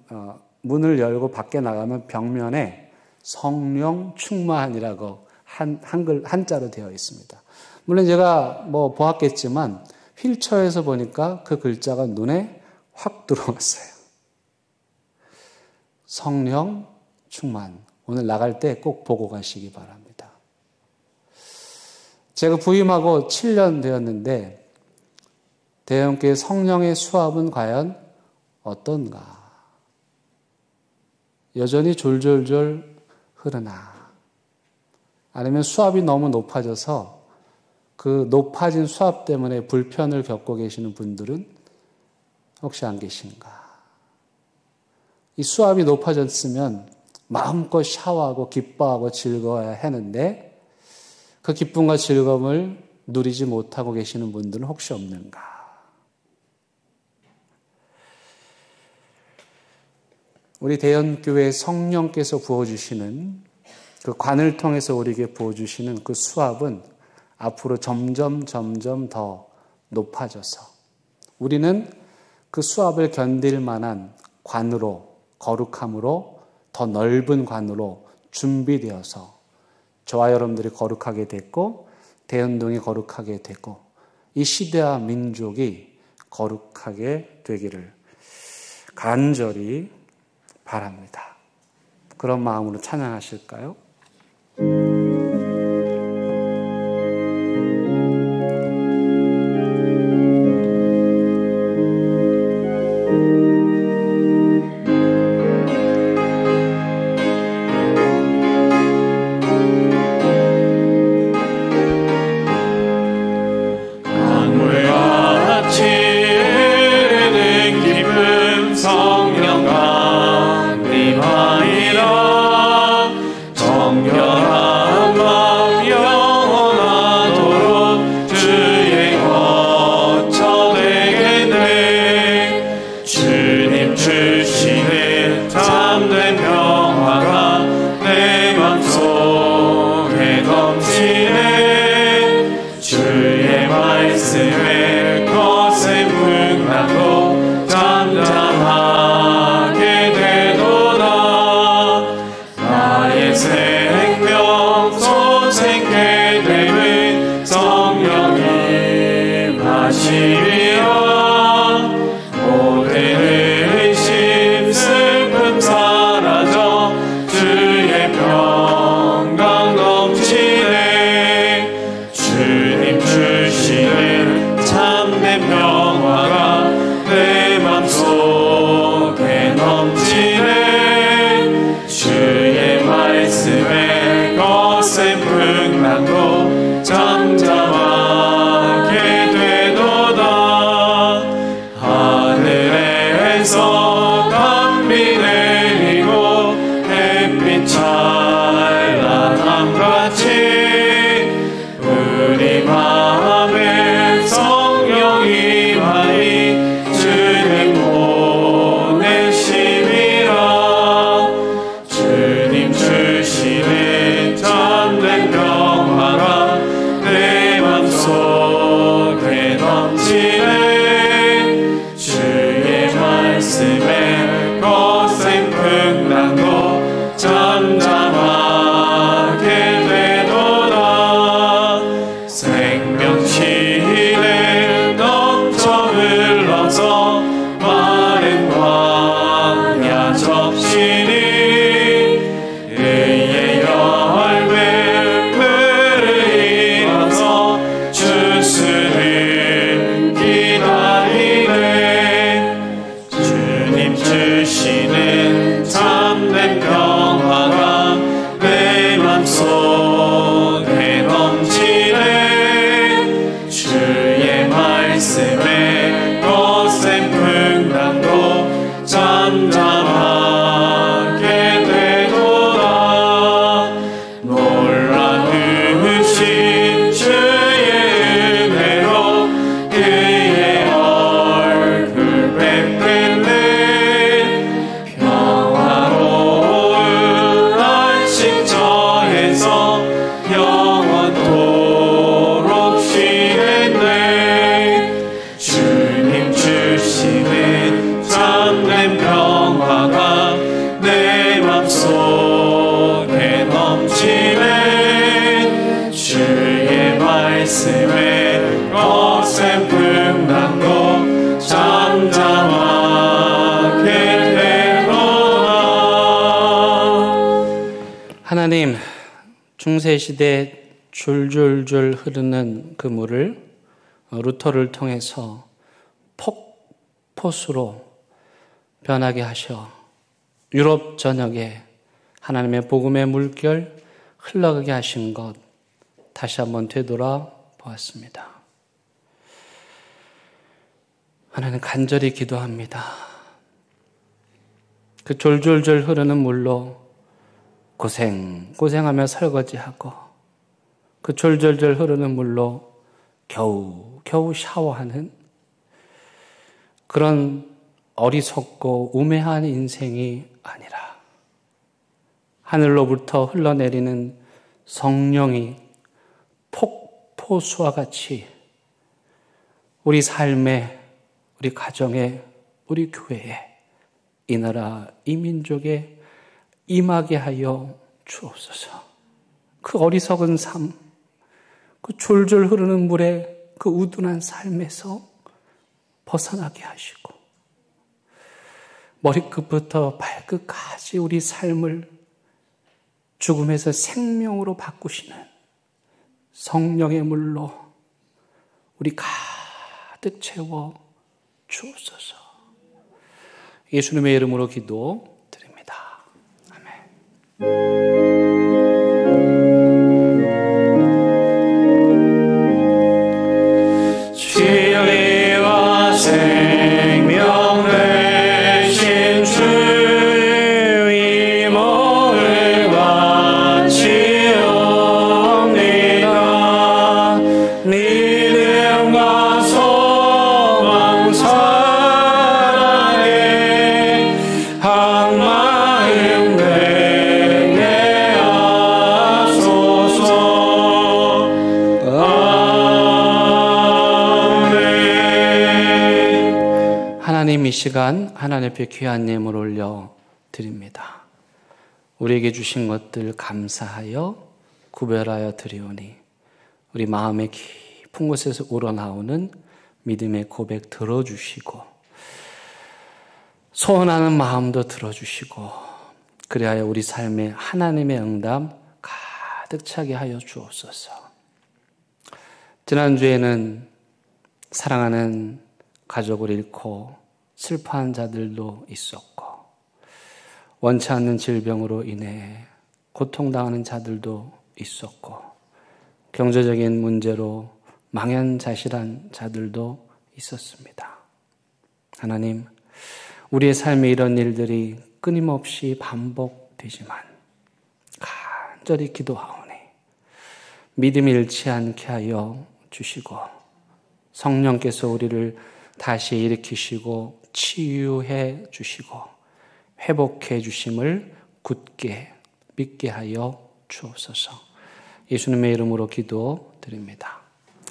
문을 열고 밖에 나가면 벽면에 성령 충만이라고 한자로 되어 있습니다. 물론 제가 뭐 보았겠지만 휠체어에서 보니까 그 글자가 눈에 확 들어왔어요. 성령 충만. 오늘 나갈 때 꼭 보고 가시기 바랍니다. 제가 부임하고 7년 되었는데 대형교회 성령의 수압은 과연 어떤가? 여전히 졸졸졸 흐르나? 아니면 수압이 너무 높아져서 그 높아진 수압 때문에 불편을 겪고 계시는 분들은 혹시 안 계신가? 이 수압이 높아졌으면 마음껏 샤워하고 기뻐하고 즐거워야 하는데 그 기쁨과 즐거움을 누리지 못하고 계시는 분들은 혹시 없는가? 우리 대연교회 성령께서 부어주시는 그 관을 통해서 우리에게 부어주시는 그 수압은 앞으로 점점 더 높아져서 우리는 그 수압을 견딜 만한 관으로, 거룩함으로, 더 넓은 관으로 준비되어서 저와 여러분들이 거룩하게 됐고 대연동이 거룩하게 되고 이 시대와 민족이 거룩하게 되기를 간절히 바랍니다. 그런 마음으로 찬양하실까요? 강물같이 흐르는 기쁨 성령 강에 주시는 참된 평화가 내 맘속에 넘치네. 주의 말씀에 거센 풍랑도 잠잠하게 되도다. 놀라우신 주의 은혜로 그의 얼굴 뵙겠네. 평화로운 안식 저에서 영원토록 쉬겠네. 주님 주시는 참된 평화가 내 맘속에 넘치네. 주의 말씀에 거센 풍랑도 잠잠하게 되도다. 하나님, 중세시대 줄줄줄 흐르는 그 물을 루터를 통해서 폭포수로 변하게 하셔 유럽 전역에 하나님의 복음의 물결 흘러가게 하신 것 다시 한번 되돌아 보았습니다. 하나님, 간절히 기도합니다. 그 졸졸졸 흐르는 물로 고생하며 설거지하고 그 졸졸졸 흐르는 물로 겨우 샤워하는 그런 어리석고 우매한 인생이 아니라 하늘로부터 흘러내리는 성령이 폭포수와 같이 우리 삶에, 우리 가정에, 우리 교회에, 이 나라, 이 민족에 임하게 하여 주옵소서. 그 어리석은 삶, 그 졸졸 흐르는 물의 그 우둔한 삶에서 벗어나게 하시고 머리끝부터 발끝까지 우리 삶을 죽음에서 생명으로 바꾸시는 성령의 물로 우리 가득 채워 주옵소서. 예수님의 이름으로 기도드립니다. 아멘. 진리와 생명 되신 주 이모를 바치옵니다. 믿음과 소망 사랑에 한마음 되게 하소서. 아멘. 하나님, 이 시간 하나님 앞에 귀한 예물 올려 드립니다. 우리에게 주신 것들 감사하여 구별하여 드리오니 우리 마음의 깊은 곳에서 우러나오는 믿음의 고백 들어주시고 소원하는 마음도 들어주시고 그리하여 우리 삶에 하나님의 응답 가득 차게 하여 주옵소서. 지난주에는 사랑하는 가족을 잃고 슬퍼한 자들도 있었고 원치 않는 질병으로 인해 고통당하는 자들도 있었고 경제적인 문제로 망연자실한 자들도 있었습니다. 하나님, 우리의 삶에 이런 일들이 끊임없이 반복되지만 간절히 기도하오니 믿음이 잃지 않게 하여 주시고 성령께서 우리를 다시 일으키시고 치유해 주시고 회복해 주심을 굳게 믿게 하여 주옵소서. 예수님의 이름으로 기도드립니다.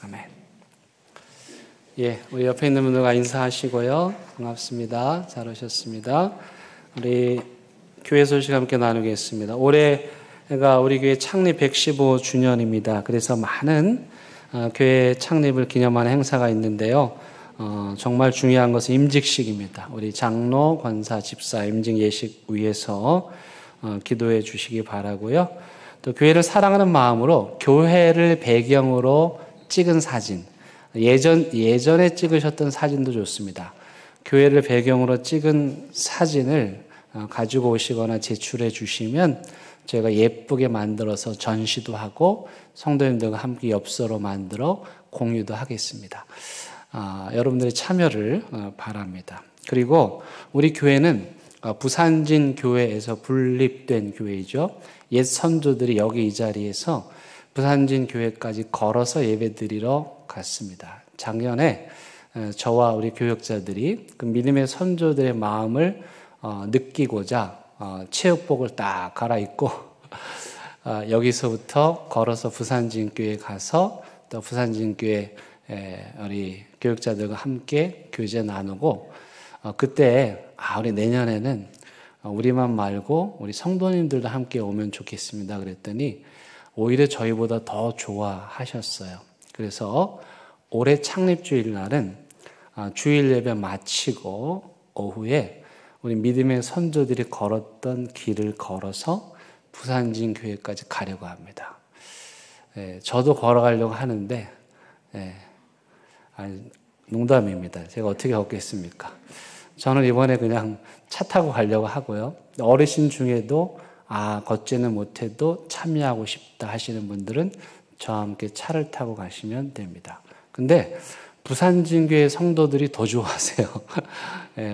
아멘. 우리 옆에 있는 분들과 인사하시고요. 반갑습니다. 잘 오셨습니다. 우리 교회 소식 함께 나누겠습니다. 올해가 우리 교회 창립 115주년입니다. 그래서 많은 교회 창립을 기념하는 행사가 있는데요. 정말 중요한 것은 임직식입니다. 우리 장로, 권사, 집사 임직 예식 위해서 기도해 주시기 바라고요. 또 교회를 사랑하는 마음으로 교회를 배경으로 찍은 사진, 예전에 찍으셨던 사진도 좋습니다. 교회를 배경으로 찍은 사진을 가지고 오시거나 제출해 주시면 저희가 예쁘게 만들어서 전시도 하고 성도님들과 함께 엽서로 만들어 공유도 하겠습니다. 여러분들의 참여를 바랍니다. 그리고 우리 교회는 부산진 교회에서 분립된 교회이죠. 옛 선조들이 여기 이 자리에서 부산진 교회까지 걸어서 예배드리러 갔습니다. 작년에 저와 우리 교역자들이 그 믿음의 선조들의 마음을 느끼고자 체육복을 딱 갈아입고 여기서부터 걸어서 부산진교회 가서 또 부산진교회 우리 교역자들과 함께 교제 나누고 그때 우리 내년에는 우리만 말고 우리 성도님들도 함께 오면 좋겠습니다. 그랬더니 오히려 저희보다 더 좋아하셨어요. 그래서 올해 창립주일 날은 주일 예배 마치고 오후에 우리 믿음의 선조들이 걸었던 길을 걸어서 부산진 교회까지 가려고 합니다. 저도 걸어가려고 하는데 농담입니다. 제가 어떻게 걷겠습니까? 저는 이번에 그냥 차 타고 가려고 하고요. 어르신 중에도 걷지는 못해도 참여하고 싶다 하시는 분들은 저와 함께 차를 타고 가시면 됩니다. 근데 부산진교회 성도들이 더 좋아하세요.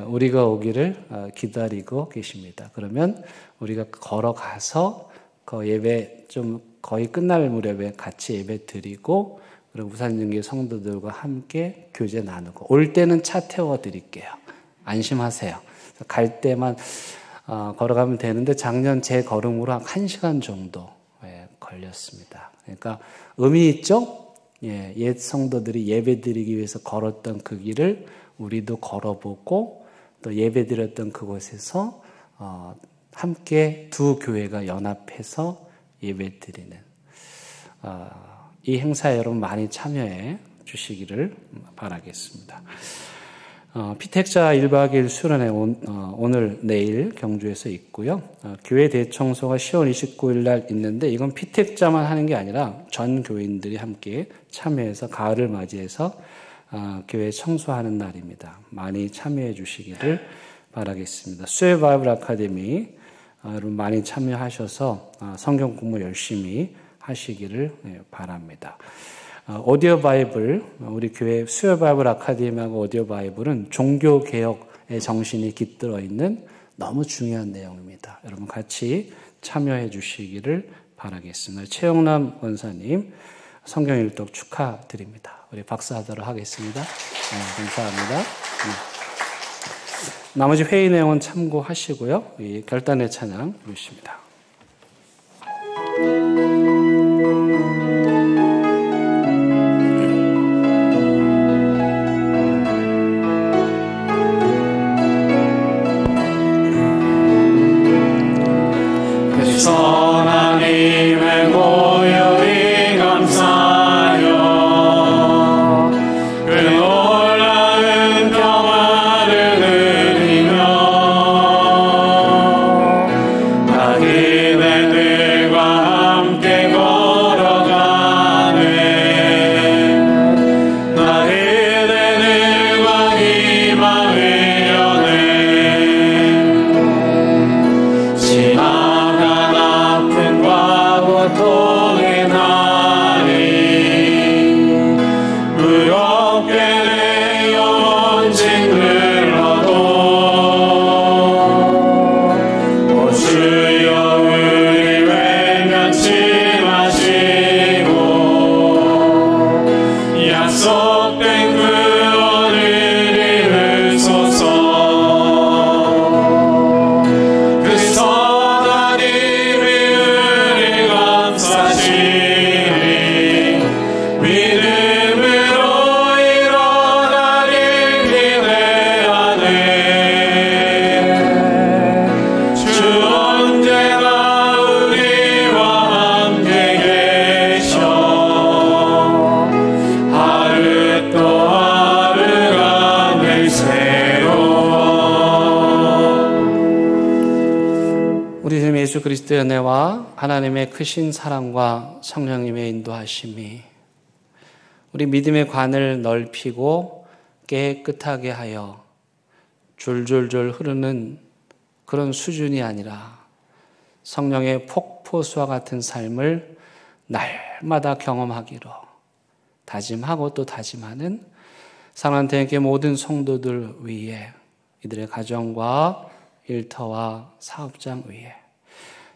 우리가 오기를 기다리고 계십니다. 그러면 우리가 걸어가서 그 예배 좀 거의 끝날 무렵에 같이 예배 드리고 그리고 부산진교회 성도들과 함께 교제 나누고 올 때는 차 태워 드릴게요. 안심하세요. 갈 때만 걸어가면 되는데 작년 제 걸음으로 한 1시간 정도 걸렸습니다. 그러니까 의미 있죠? 옛 성도들이 예배 드리기 위해서 걸었던 그 길을 우리도 걸어보고 또 예배 드렸던 그곳에서 함께 두 교회가 연합해서 예배 드리는 이 행사에 여러분 많이 참여해 주시기를 바라겠습니다. 피택자 1박 2일 수련회 오늘 내일 경주에서 있고요. 교회 대청소가 10월 29일 날 있는데 이건 피택자만 하는 게 아니라 전 교인들이 함께 참여해서 가을을 맞이해서 교회 청소하는 날입니다. 많이 참여해 주시기를 바라겠습니다. 수요 바이블 아카데미 여러분 많이 참여하셔서 성경 공부 열심히 하시기를 바랍니다. 오디오 바이블, 우리 교회 수요 바이블 아카데미하고 오디오 바이블은 종교 개혁의 정신이 깃들어 있는 너무 중요한 내용입니다. 여러분 같이 참여해 주시기를 바라겠습니다. 최영남 권사님 성경 일독 축하드립니다. 우리 박수하도록 하겠습니다. 감사합니다. 나머지 회의 내용은 참고하시고요. 이 결단의 찬양 부르십니다. 하나님의 고요히 감사하여 그 놀라운 평화를 누리며 나 그대들과 함께 걸어가네 나 그대들과 희망을 여네 지나간 아픔과 고통의 날이 무겁게 내 영혼 짓눌러도 오 주여 우리 외면치 마시고 약속된 구원을 이루소서 그 선하님이 우리 감사시니 믿음으로 일어나길 기대하네 주 언제나 우리와 함께 계셔 하루 또 하루가 늘 새로워 우리 주님 예수 그리스도의 은혜와 하나님의 크신 사랑과 성령님의 인도하심이 우리 믿음의 관을 넓히고 깨끗하게 하여 줄줄줄 흐르는 그런 수준이 아니라 성령의 폭포수와 같은 삶을 날마다 경험하기로 다짐하고 또 다짐하는 사랑하는 대개 모든 성도들 위에, 이들의 가정과 일터와 사업장 위에,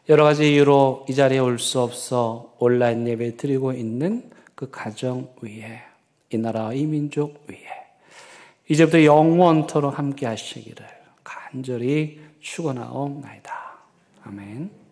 여러 가지 이유로 이 자리에 올 수 없어 온라인 예배 드리고 있는 그 가정 위에, 이 나라와 이 민족 위에 이제부터 영원토록 함께 하시기를 간절히 축원하옵나이다. 아멘.